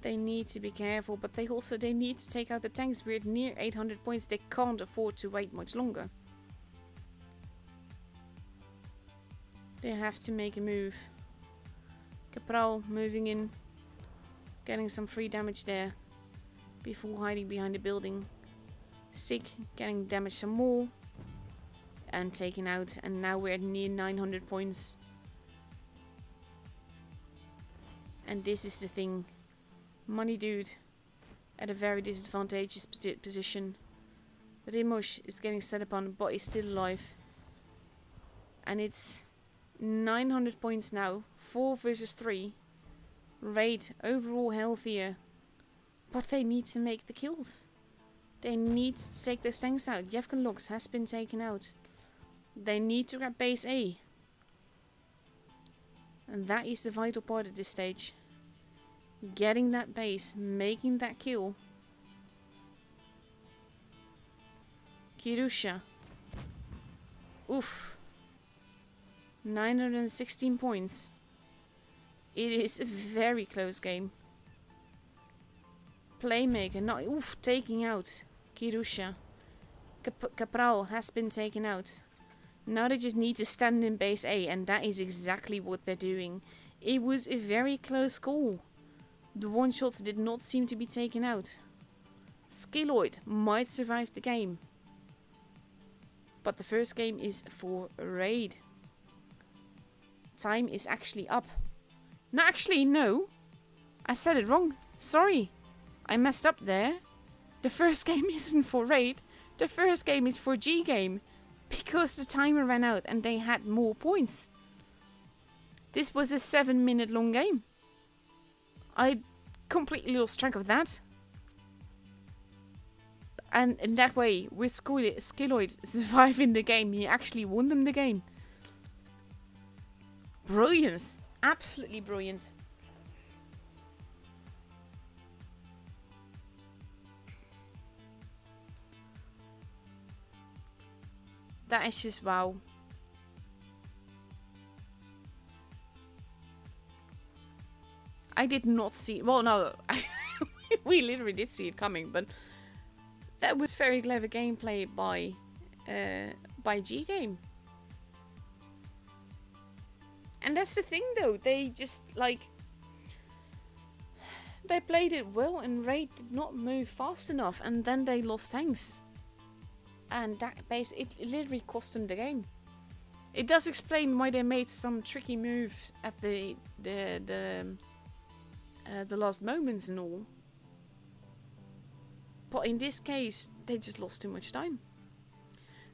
They need to be careful, but they need to take out the tanks. We're near 800 points. They can't afford to wait much longer. They have to make a move. Capral moving in. Getting some free damage there. Before hiding behind the building. Sick getting damaged some more. And taken out. And now we're near 900 points. And this is the thing. Money Dude at a very disadvantageous position. Rimosh is getting set upon, but he's still alive. And it's 900 points now. 4 versus 3. Raid overall healthier. But they need to make the kills. They need to take those tanks out. Yevgen Lux has been taken out. They need to grab base A. And that is the vital part at this stage. Getting that base, making that kill. Kirusha. Oof. 916 points. It is a very close game. Playmaker, not taking out Kirusha. Capral has been taken out. Now they just need to stand in base A, and that is exactly what they're doing. It was a very close call. The one shots did not seem to be taken out. Skilloid might survive the game. But the first game is for Raid. Time is actually up. No, actually, no. I said it wrong. Sorry. I messed up there. The first game isn't for Raid. The first game is for GGame. Because the timer ran out and they had more points. This was a 7-minute long game. I completely lost track of that. And in that way, with Skilloid surviving the game, he actually won them the game. Brilliant. Absolutely brilliant. That is just wow. I did not see... Well, no. We literally did see it coming, but... That was very clever gameplay by GGame. And that's the thing, though. They just, like... They played it well, and Raid did not move fast enough. And then they lost tanks. And that it literally cost them the game. It does explain why they made some tricky moves at the last moments and all. But in this case, they just lost too much time.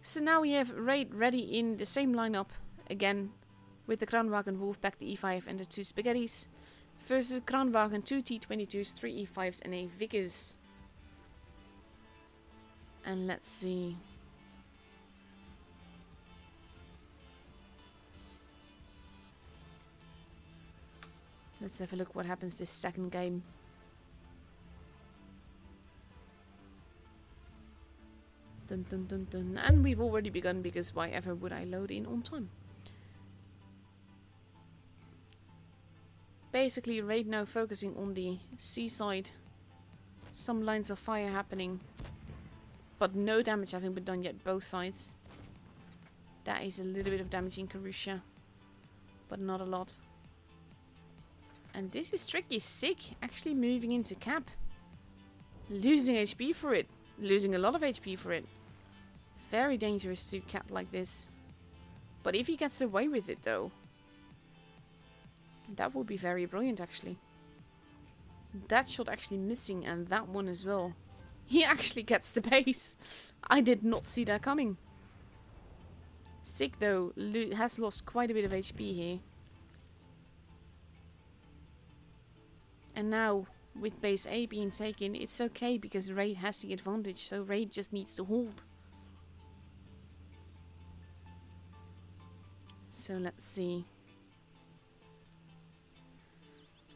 So now we have Raid ready in the same lineup again, with the Kranwagen Wolfpack, the E5 and the 2 Spaghettis, versus Kranwagen 2 T22s, 3 E5s and a Vickers. And let's see. Let's have a look what happens this second game. Dun dun dun dun. And we've already begun because why ever would I load in on time? Basically, right now focusing on the seaside. Some lines of fire happening. But no damage having been done yet, both sides. That is a little bit of damage in Karusha. But not a lot. And this is tricky. Sick actually moving into cap. Losing HP for it. Losing a lot of HP for it. Very dangerous to cap like this. But if he gets away with it though, that would be very brilliant actually. That shot actually missing and that one as well. He actually gets the base. I did not see that coming. Sick though, has lost quite a bit of HP here. And now, with base A being taken, it's okay because Raid has the advantage, so Raid just needs to hold. So let's see.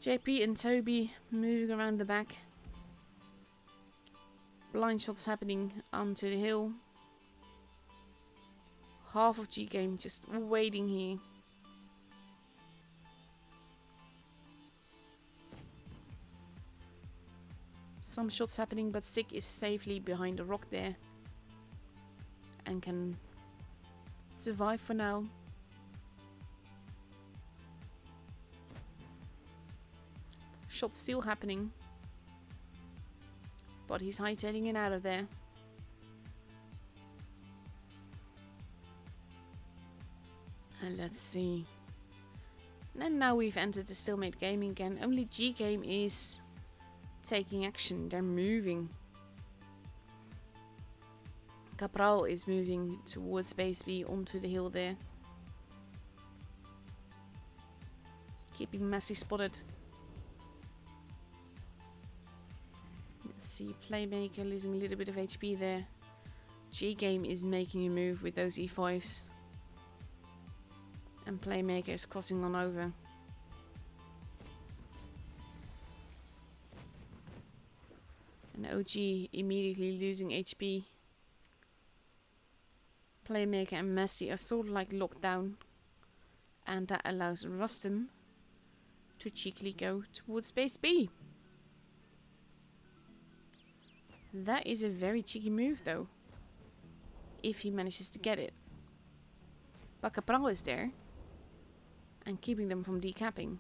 JP and Toby moving around the back. Blind shots happening onto the hill. Half of GGame just waiting here. Some shots happening, but Sick is safely behind the rock there. And can survive for now. Shots still happening. But he's hightailing it out of there. And let's see. And now we've entered the stalemate game again. Only GGame is taking action. They're moving. Cabral is moving towards base B onto the hill there. Keeping Messi spotted. Let's see, Playmaker losing a little bit of HP there. GGame is making a move with those E5s. And Playmaker is crossing on over. And OG immediately losing HP. Playmaker and Messi are sort of like locked down. And that allows Rustem to cheekily go towards base B. That is a very cheeky move though. If he manages to get it. But Cabral is there. And keeping them from decapping.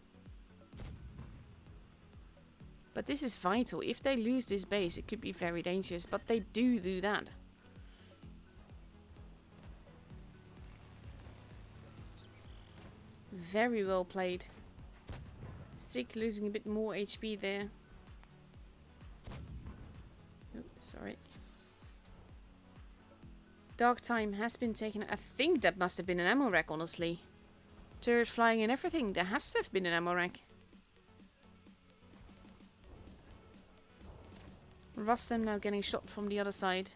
But this is vital. If they lose this base, it could be very dangerous. But they do that. Very well played. Sick losing a bit more HP there. Oh, sorry. Dark Time has been taken. I think that must have been an ammo rack, honestly. Turret flying and everything. There has to have been an ammo rack. Rustem now getting shot from the other side.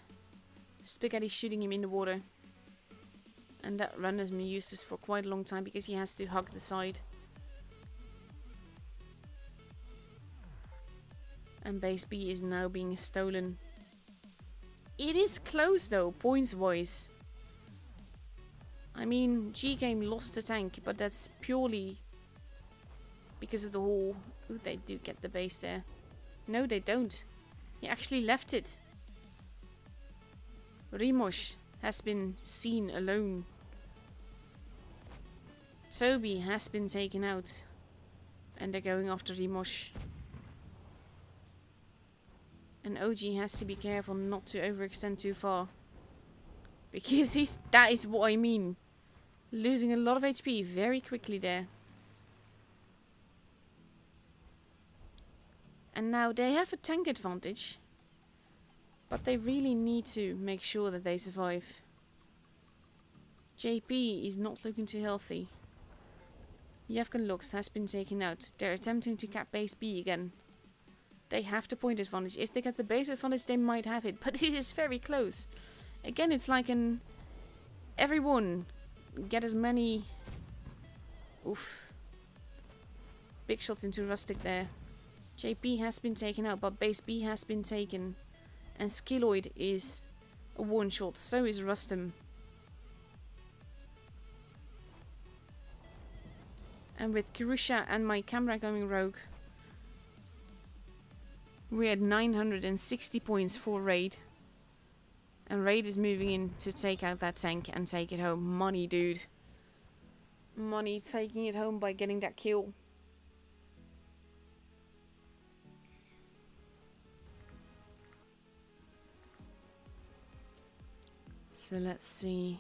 Spaghetti shooting him in the water. And that renders him useless for quite a long time because he has to hug the side. And base B is now being stolen. It is close though, points wise. I mean, GGame lost the tank, but that's purely because of the whole... Ooh, they do get the base there. No, they don't. He actually left it. Rimosh has been seen alone. Toby has been taken out. And they're going after Rimosh. And OG has to be careful not to overextend too far. Because that is what I mean. Losing a lot of HP very quickly there. And now they have a tank advantage. But they really need to make sure that they survive. JP is not looking too healthy. Yevgen Lux has been taken out. They're attempting to cap base B again. They have the point advantage. If they get the base advantage, they might have it. But it is very close. Again, it's like an... Everyone get as many... Oof. Big shots into Rustic there. JP has been taken out, but base B has been taken. And Skilloid is a one-shot. So is Rustum. And with Kirusha and my camera going rogue, we're at 960 points for Raid. And Raid is moving in to take out that tank and take it home. Money, dude. Money, taking it home by getting that kill. So let's see.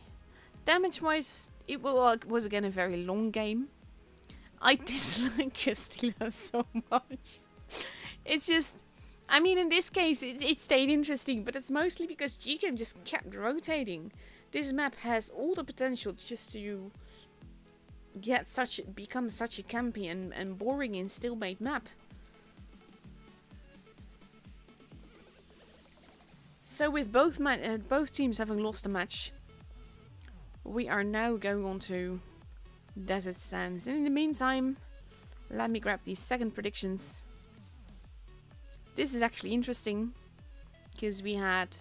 Damage-wise, it was again a very long game. I dislike Castilla so much. It's just, I mean, in this case, it stayed interesting, but it's mostly because GGame just kept rotating. This map has all the potential just to become such a campy and boring and stalemate map. So with both teams having lost a match, we are now going on to Desert Sands. And in the meantime, let me grab these second predictions. This is actually interesting because we had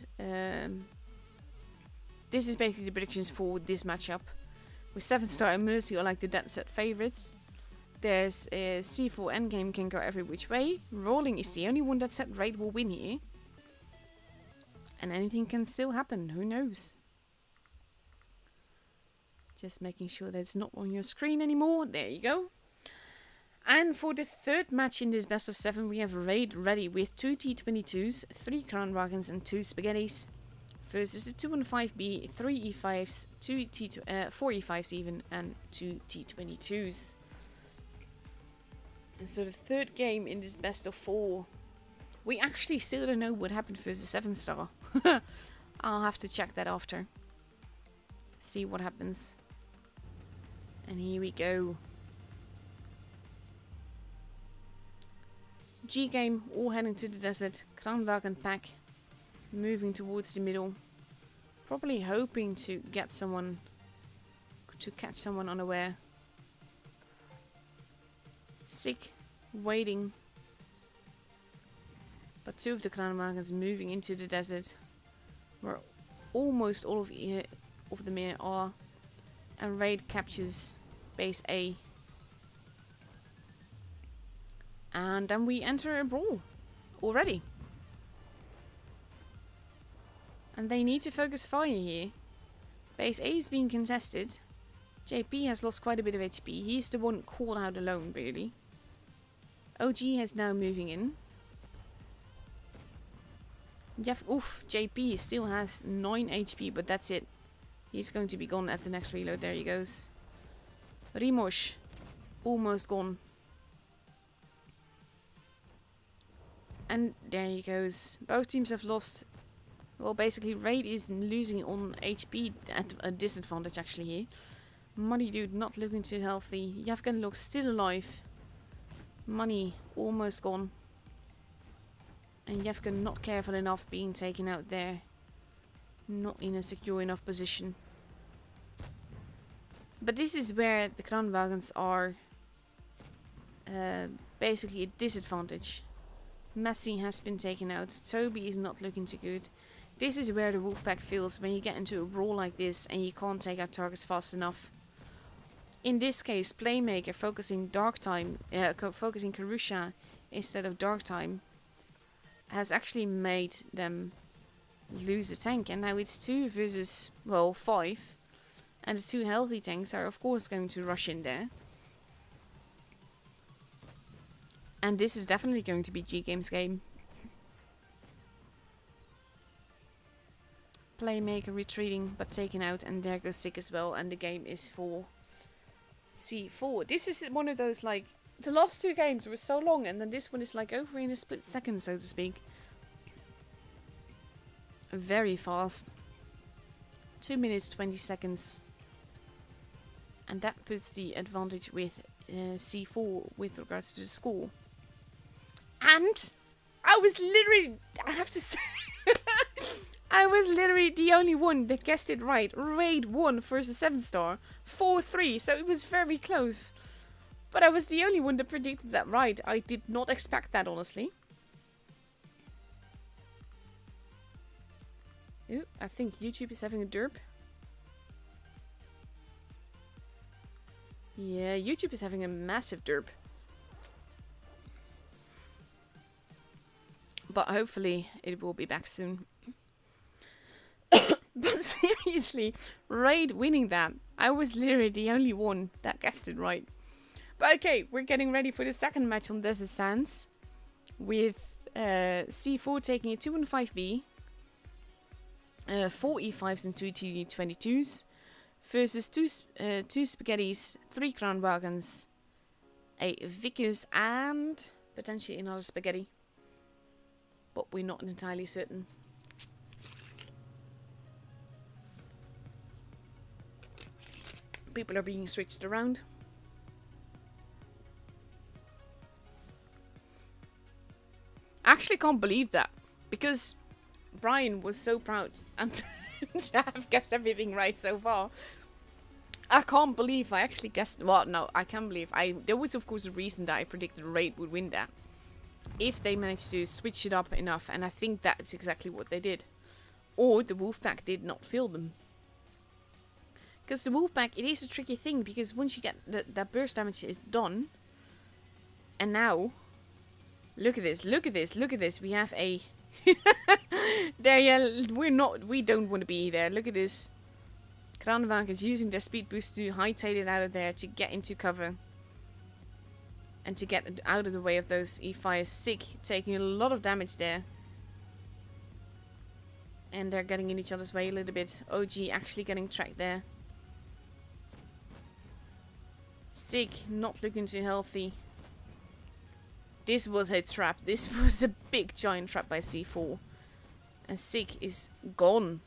this is basically the predictions for this matchup. With 7-star and Mercy are like the dead set favorites. There's C4 endgame can go every which way. Rolling is the only one that said Raid will win here. And anything can still happen, who knows? Just making sure that it's not on your screen anymore. There you go. And for the third match in this best of 7, we have Raid ready with 2 T22s, 3 Crown Dragons and 2 Spaghettis. Versus the 215B, 3 E5s, 4 E5s even, and 2 T22s. And so the third game in this best of 4. We actually still don't know what happened versus 7-star. I'll have to check that after. See what happens. And here we go. GGame all heading to the desert. Kranwagen pack moving towards the middle. Probably hoping to get someone, to catch someone unaware. Sick, waiting. But 2 of the Kranwagens moving into the desert. Where almost all of them here are. And Raid captures base A. And then we enter a brawl already. And they need to focus fire here. Base A is being contested. JP has lost quite a bit of HP. He's the one called out alone, really. OG is now moving in. JP still has 9 HP, but that's it. He's going to be gone at the next reload. There he goes. Rimosh, almost gone. And there he goes. Both teams have lost. Well, basically, Raid is losing on HP at a disadvantage, actually, here. Money Dude not looking too healthy. Yevgen looks still alive. Money almost gone. And Yevgen not careful enough being taken out there. Not in a secure enough position. But this is where the Kranwagens are basically a disadvantage. Messi has been taken out. Toby is not looking too good. This is where the Wolfpack feels when you get into a brawl like this and you can't take out targets fast enough. In this case, Playmaker focusing focusing Karusha instead of Dark Time has actually made them lose a tank. And now it's 2 versus, well, 5. And the 2 healthy tanks are of course going to rush in there. And this is definitely going to be GGame's game. Playmaker retreating but taken out, and there goes Sick as well, and the game is for C4. This is one of those, like, the last 2 games were so long and then this one is like over in a split second, so to speak. Very fast. 2 minutes 20 seconds. And that puts the advantage with C4 with regards to the score. And I was literally, I have to say, I was literally the only one that guessed it right. Raid 1 versus 7-star. 4-3, so it was very close. But I was the only one that predicted that right. I did not expect that, honestly. Ooh, I think YouTube is having a derp. Yeah, YouTube is having a massive derp. But hopefully it will be back soon. But seriously, RA1D winning that. I was literally the only one that guessed it right. But okay, we're getting ready for the second match on Desert Sands. With C4 taking a 2-1-5B. 4 E5s and 2 T22s. Versus two Spaghettis, 3 Crown Wagons, a Vicus and potentially another Spaghetti. But we're not entirely certain. People are being switched around. I actually can't believe that. Because Brian was so proud and to have guessed everything right so far. I can't believe I actually guessed. Well, no, I can't believe. There was, of course, a reason that I predicted RA1D would win that. If they managed to switch it up enough. And I think that's exactly what they did. Or the Wolfpack did not fail them. Because the Wolfpack, it is a tricky thing. Because once you get that burst damage is done. And now. Look at this. Look at this. Look at this. We have a. There, yeah. We don't want to be there. Look at this. Kranenwagen is using their speed boost to hightail it out of there to get into cover. And to get out of the way of those E5s. Sick, taking a lot of damage there. And they're getting in each other's way a little bit. OG actually getting tracked there. Sick, not looking too healthy. This was a trap. This was a big giant trap by C4. And Sick is gone.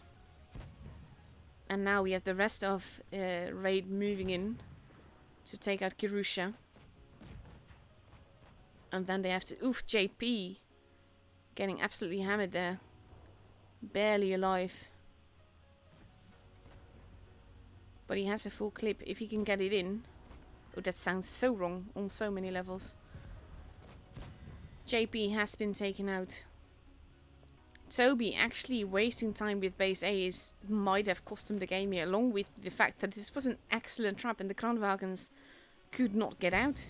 And now we have the rest of RA1D moving in to take out Kirusha. And then they have to... Oof, JP getting absolutely hammered there. Barely alive. But he has a full clip if he can get it in. Oh, that sounds so wrong on so many levels. JP has been taken out. Toby actually wasting time with base A might have cost him the game here, along with the fact that this was an excellent trap and the Kranenwagens could not get out.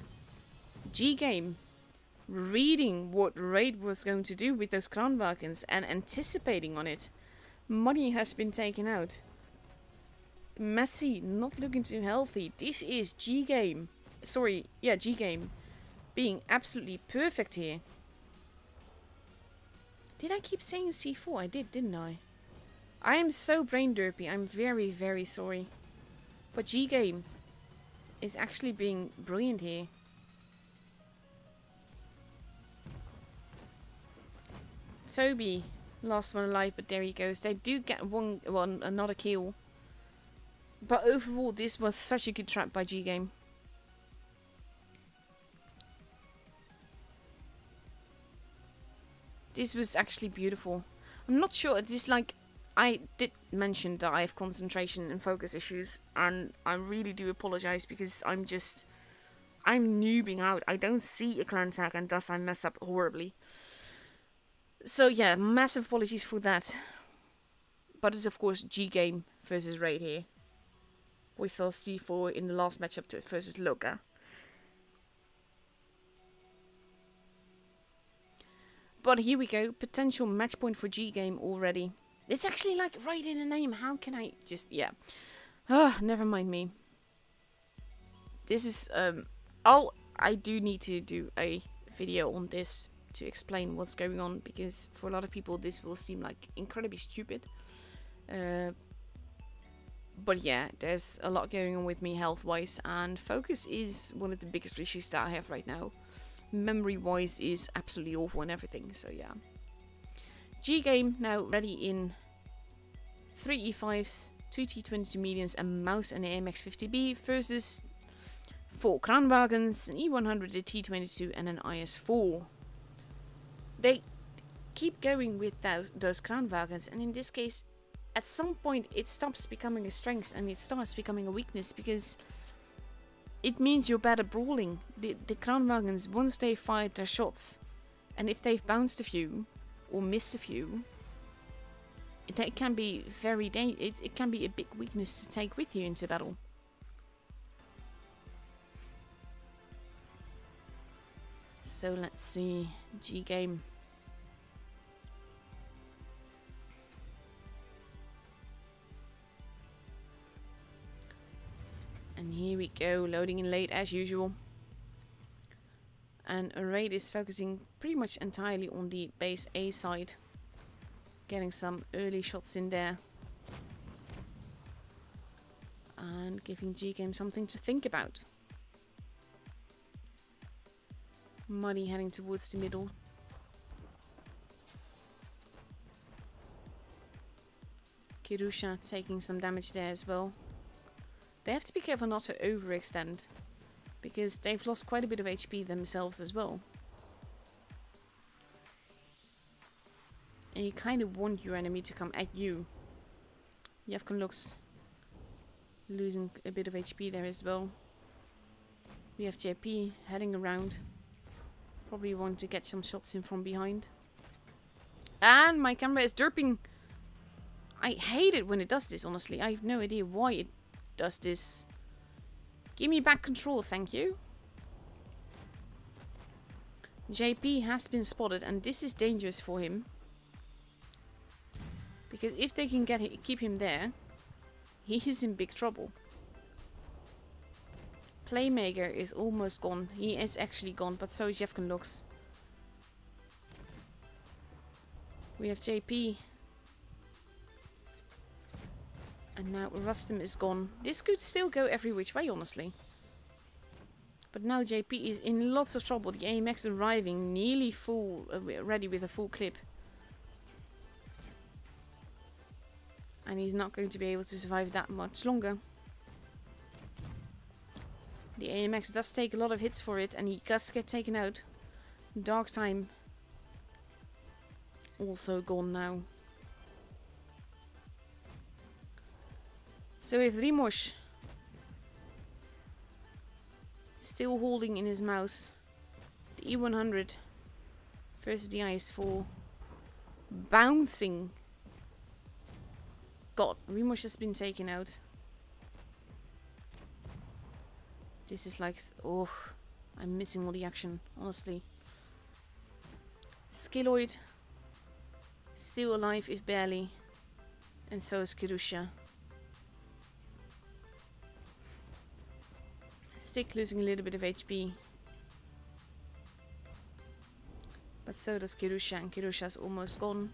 GGame reading what RA1D was going to do with those Kranenwagens and anticipating on it. Money has been taken out. Messi not looking too healthy. This is GGame. Sorry, yeah, GGame being absolutely perfect here. Did I keep saying C4? I did, didn't I? I am so brain derpy. I'm very, very sorry. But GGame is actually being brilliant here. Toby, last one alive, but there he goes. They do get another kill. But overall, this was such a good trap by GGame. This was actually beautiful. I'm not sure. It is like, I did mention that I have concentration and focus issues, and I really do apologize because I'm noobing out. I don't see a clan tag, and thus I mess up horribly. So yeah, massive apologies for that. But it's of course GGame versus RA1D here. We saw C4 in the last matchup versus Loka. But here we go, potential match point for GGame already. It's actually like right in the name. How can I just, yeah. Never mind me. This is, I do need to do a video on this to explain what's going on. Because for a lot of people this will seem like incredibly stupid. But yeah, there's a lot going on with me health-wise. And focus is one of the biggest issues that I have right now. Memory-wise is absolutely awful and everything, so yeah. GGame now ready in 3 E5s, 2 T22 mediums, a mouse and an AMX50B versus 4 Kranenwagens, an E100, a T22 and an IS4. They keep going with those Kranenwagens, and in this case, at some point it stops becoming a strength and it starts becoming a weakness because it means you're better brawling. The Kranenwagens, once they fired their shots, and if they've bounced a few, or missed a few, That can be very it can be a big weakness to take with you into battle. So let's see, GGame. And here we go, loading in late as usual. And RA1D is focusing pretty much entirely on the base A side. Getting some early shots in there. And giving GGame something to think about. Mefody heading towards the middle. Kirusha taking some damage there as well. They have to be careful not to overextend, because they've lost quite a bit of HP themselves as well. And you kind of want your enemy to come at you. Yevkon looks losing a bit of HP there as well. We have JP heading around. Probably want to get some shots in from behind. And my camera is derping. I hate it when it does this, honestly. I have no idea why it does this. Give me back control, thank you. JP has been spotted, and this is dangerous for him. Because if they can keep him there, he is in big trouble. Playmaker is almost gone. He is actually gone, but so is Yevkon looks. We have JP. And now Rustem is gone. This could still go every which way, honestly. But now JP is in lots of trouble. The AMX arriving nearly full, ready with a full clip. And he's not going to be able to survive that much longer. The AMX does take a lot of hits for it, and he does get taken out. Dark Time also gone now. So if Rimosh still holding in his mouse the E100 versus the IS4, bouncing. God, Rimosh has been taken out. This is like, oh, I'm missing all the action, honestly. Skilloid still alive, if barely, and so is Kirusha. Stick losing a little bit of HP, but so does Kirusha, and Kirusha's almost gone.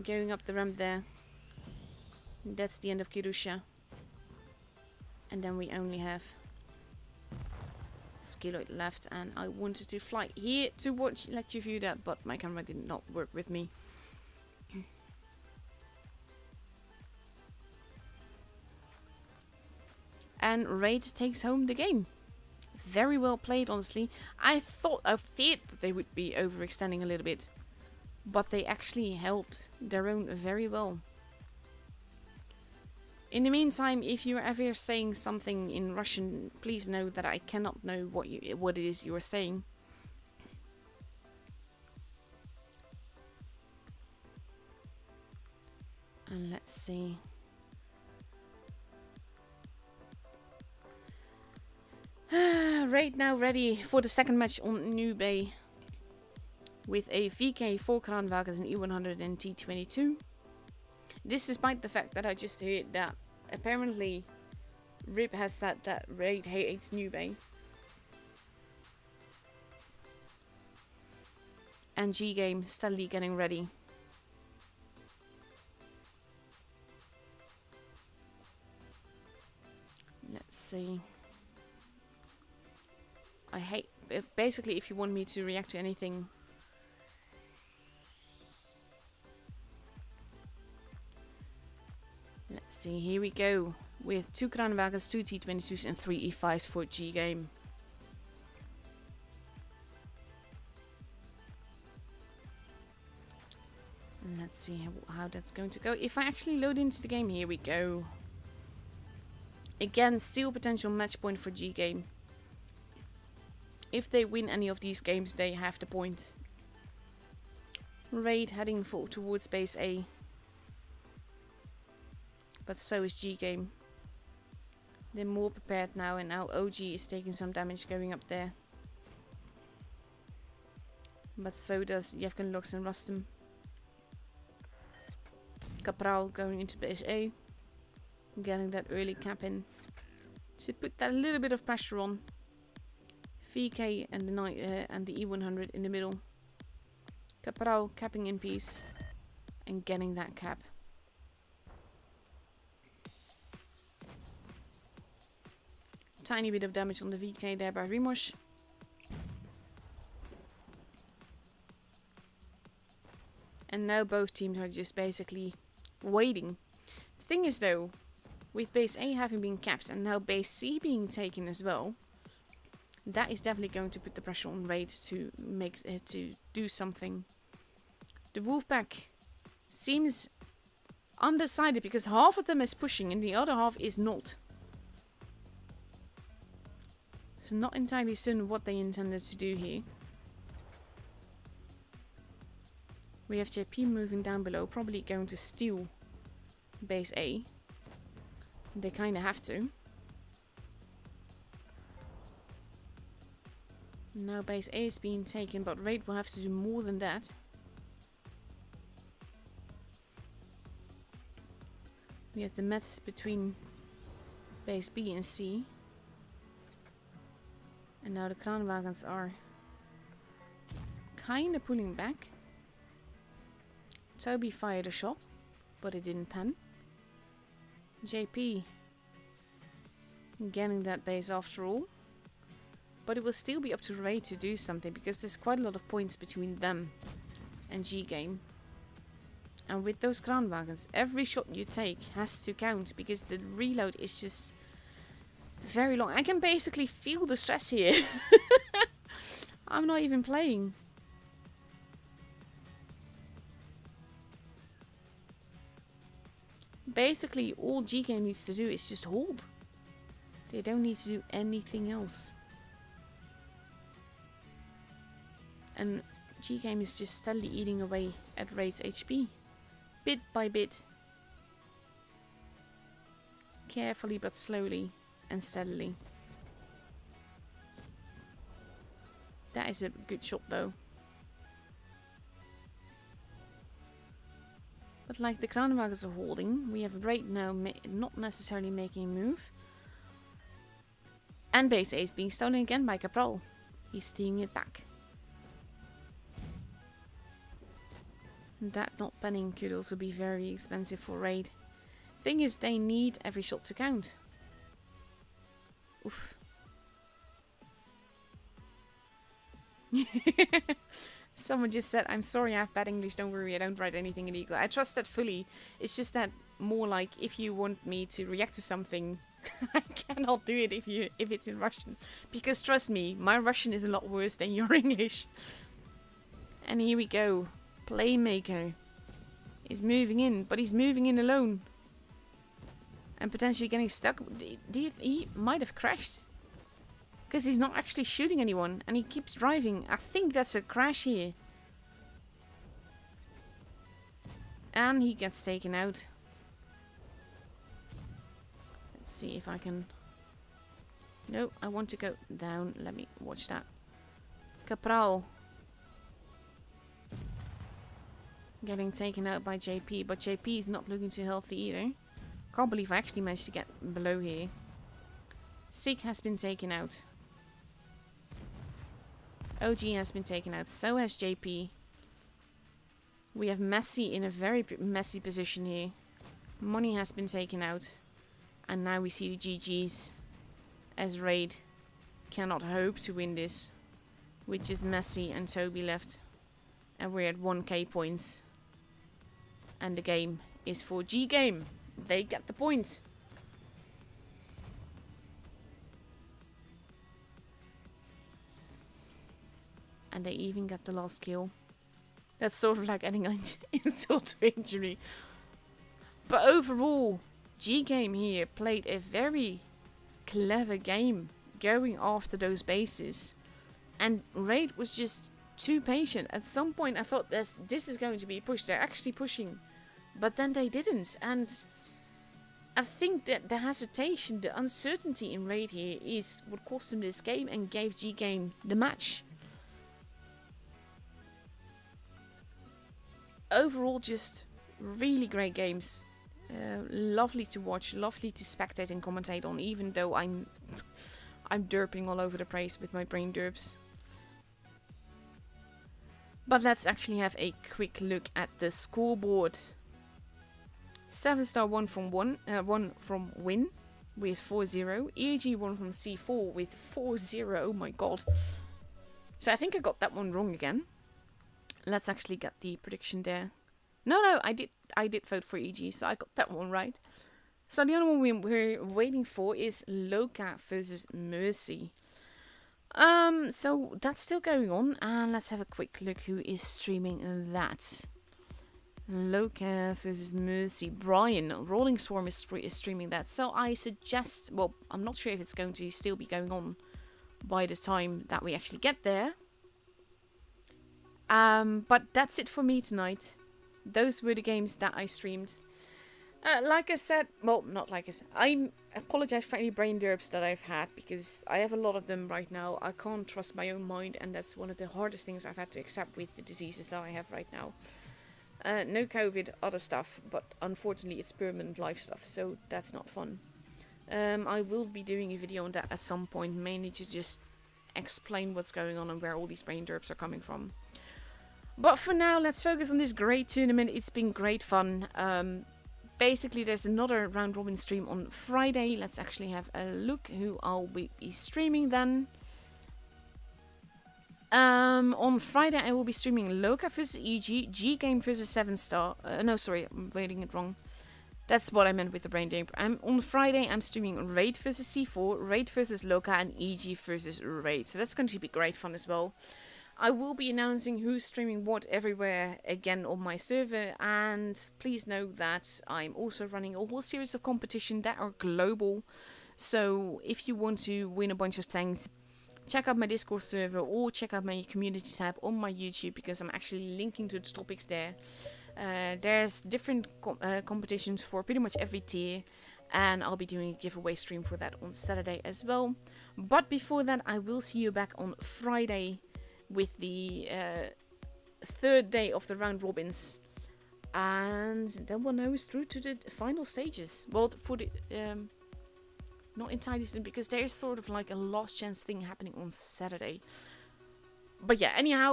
Going up the ramp there. That's the end of Kirusha. And then we only have Skilloid left, and I wanted to fly here to let you view that, but my camera did not work with me. And RA1D takes home the game. Very well played, honestly. I feared that they would be overextending a little bit, but they actually held their own very well. In the meantime, if you're ever saying something in Russian, please know that I cannot know what it is you are saying. And let's see. RA1D now ready for the second match on New Bay with a VK 4 Kranwagens and E100 and T22. This despite the fact that I just heard that apparently Rip has said that RA1D hates New Bay. And GGame steadily getting ready. Let's see. I hate, basically if you want me to react to anything. Let's see, here we go. With 2 Kranwagens, 2 T22s and 3 E5s for GGame. And let's see how that's going to go. If I actually load into the game, here we go. Again, still potential match point for GGame. If they win any of these games, they have the point. RA1D heading towards base A. But so is GGame. They're more prepared now, and now OG is taking some damage going up there. But so does Yevgen Lux and Rustem. Capral going into base A. Getting that early cap in. To put that little bit of pressure on. VK and the E100 in the middle. Capral capping in peace. And getting that cap. Tiny bit of damage on the VK there by Rimosh. And now both teams are just basically waiting. Thing is though, with base A having been capped and now base C being taken as well, that is definitely going to put the pressure on Raid to to do something. The Wolfpack seems undecided because half of them is pushing and the other half is not. So not entirely certain what they intended to do here. We have JP moving down below, probably going to steal base A. They kind of have to. Now base A is being taken, but Raid will have to do more than that. We have the mets between base B and C. And now the Kranwagens are kind of pulling back. Toby fired a shot, but it didn't pan. JP getting that base after all. But it will still be up to Ray to do something because there's quite a lot of points between them and GGame. And with those Kranwagens, every shot you take has to count because the reload is just very long. I can basically feel the stress here. I'm not even playing. Basically, all GGame needs to do is just hold. They don't need to do anything else. And GGame is just steadily eating away at Raid's HP. Bit by bit. Carefully but slowly and steadily. That is a good shot though. But like the Kranwagens are holding, we have Raid now not necessarily making a move. And base A is being stolen again by Capral. He's stealing it back. That not panning could also be very expensive for Raid. Thing is, they need every shot to count. Oof. Someone just said, I'm sorry I have bad English, don't worry, I don't write anything illegal. I trust that fully. It's just that more like if you want me to react to something, I cannot do it if it's in Russian. Because trust me, my Russian is a lot worse than your English. And here we go. Playmaker is moving in, but he's moving in alone. And potentially getting stuck. He might have crashed. Because he's not actually shooting anyone. And he keeps driving. I think that's a crash here. And he gets taken out. Let's see if I can... No, I want to go down. Let me watch that. Capral. Getting taken out by JP. But JP is not looking too healthy either. Can't believe I actually managed to get below here. Sig has been taken out. OG has been taken out. So has JP. We have Messi in a very messy position here. Money has been taken out. And now we see the GGs. As Raid cannot hope to win this. With just Messi and Toby left. And we're at 1k points. And the game is for GGame. They get the point. And they even get the last kill. That's sort of like adding insult to injury. But overall, GGame here played a very clever game. Going after those bases. And Raid was just too patient. At some point I thought this is going to be pushed. They're actually pushing. But then they didn't. And I think that the hesitation, the uncertainty in Raid here is what cost him this game and gave GGame the match. Overall, just really great games. Lovely to watch, lovely to spectate and commentate on, even though I'm derping all over the place with my brain derps. But let's actually have a quick look at the scoreboard. 7-star won from Win with 4-0. EG won from C4 with 4-0. Oh my god. So I think I got that one wrong again. Let's actually get the prediction there. No, I did vote for EG, so I got that one right. So the other one we're waiting for is Loka versus Mercy. So that's still going on, and let's have a quick look who is streaming that. Loka versus Mercy. Brian, RollingSwarm is streaming that. So I suggest, well, I'm not sure if it's going to still be going on by the time that we actually get there. But that's it for me tonight. Those were the games that I streamed. Like I said, well, not like I said, I apologize for any brain derps that I've had, because I have a lot of them right now. I can't trust my own mind, and that's one of the hardest things I've had to accept with the diseases that I have right now. No COVID, other stuff, but unfortunately it's permanent life stuff, so that's not fun. I will be doing a video on that at some point, mainly to just explain what's going on and where all these brain derps are coming from. But for now, let's focus on this great tournament. It's been great fun. Basically, there's another round robin stream on Friday. Let's actually have a look who I'll be streaming then. On Friday, I will be streaming Loka versus EG, GGame versus 7-star. No, sorry, I'm reading it wrong. That's what I meant with the brain drain. On Friday, I'm streaming Raid versus C4, Raid versus Loka, and EG versus Raid. So that's going to be great fun as well. I will be announcing who's streaming what everywhere again on my server, and please know that I'm also running a whole series of competitions that are global. So if you want to win a bunch of tanks, check out my Discord server or check out my community tab on my YouTube, because I'm actually linking to the topics there. There's different competitions for pretty much every tier, and I'll be doing a giveaway stream for that on Saturday as well. But before that, I will see you back on Friday with the third day of the round robins, and then we'll know who's through to the final stages. Well, for the not entirely soon, because there's sort of like a last chance thing happening on Saturday. But yeah, anyhow,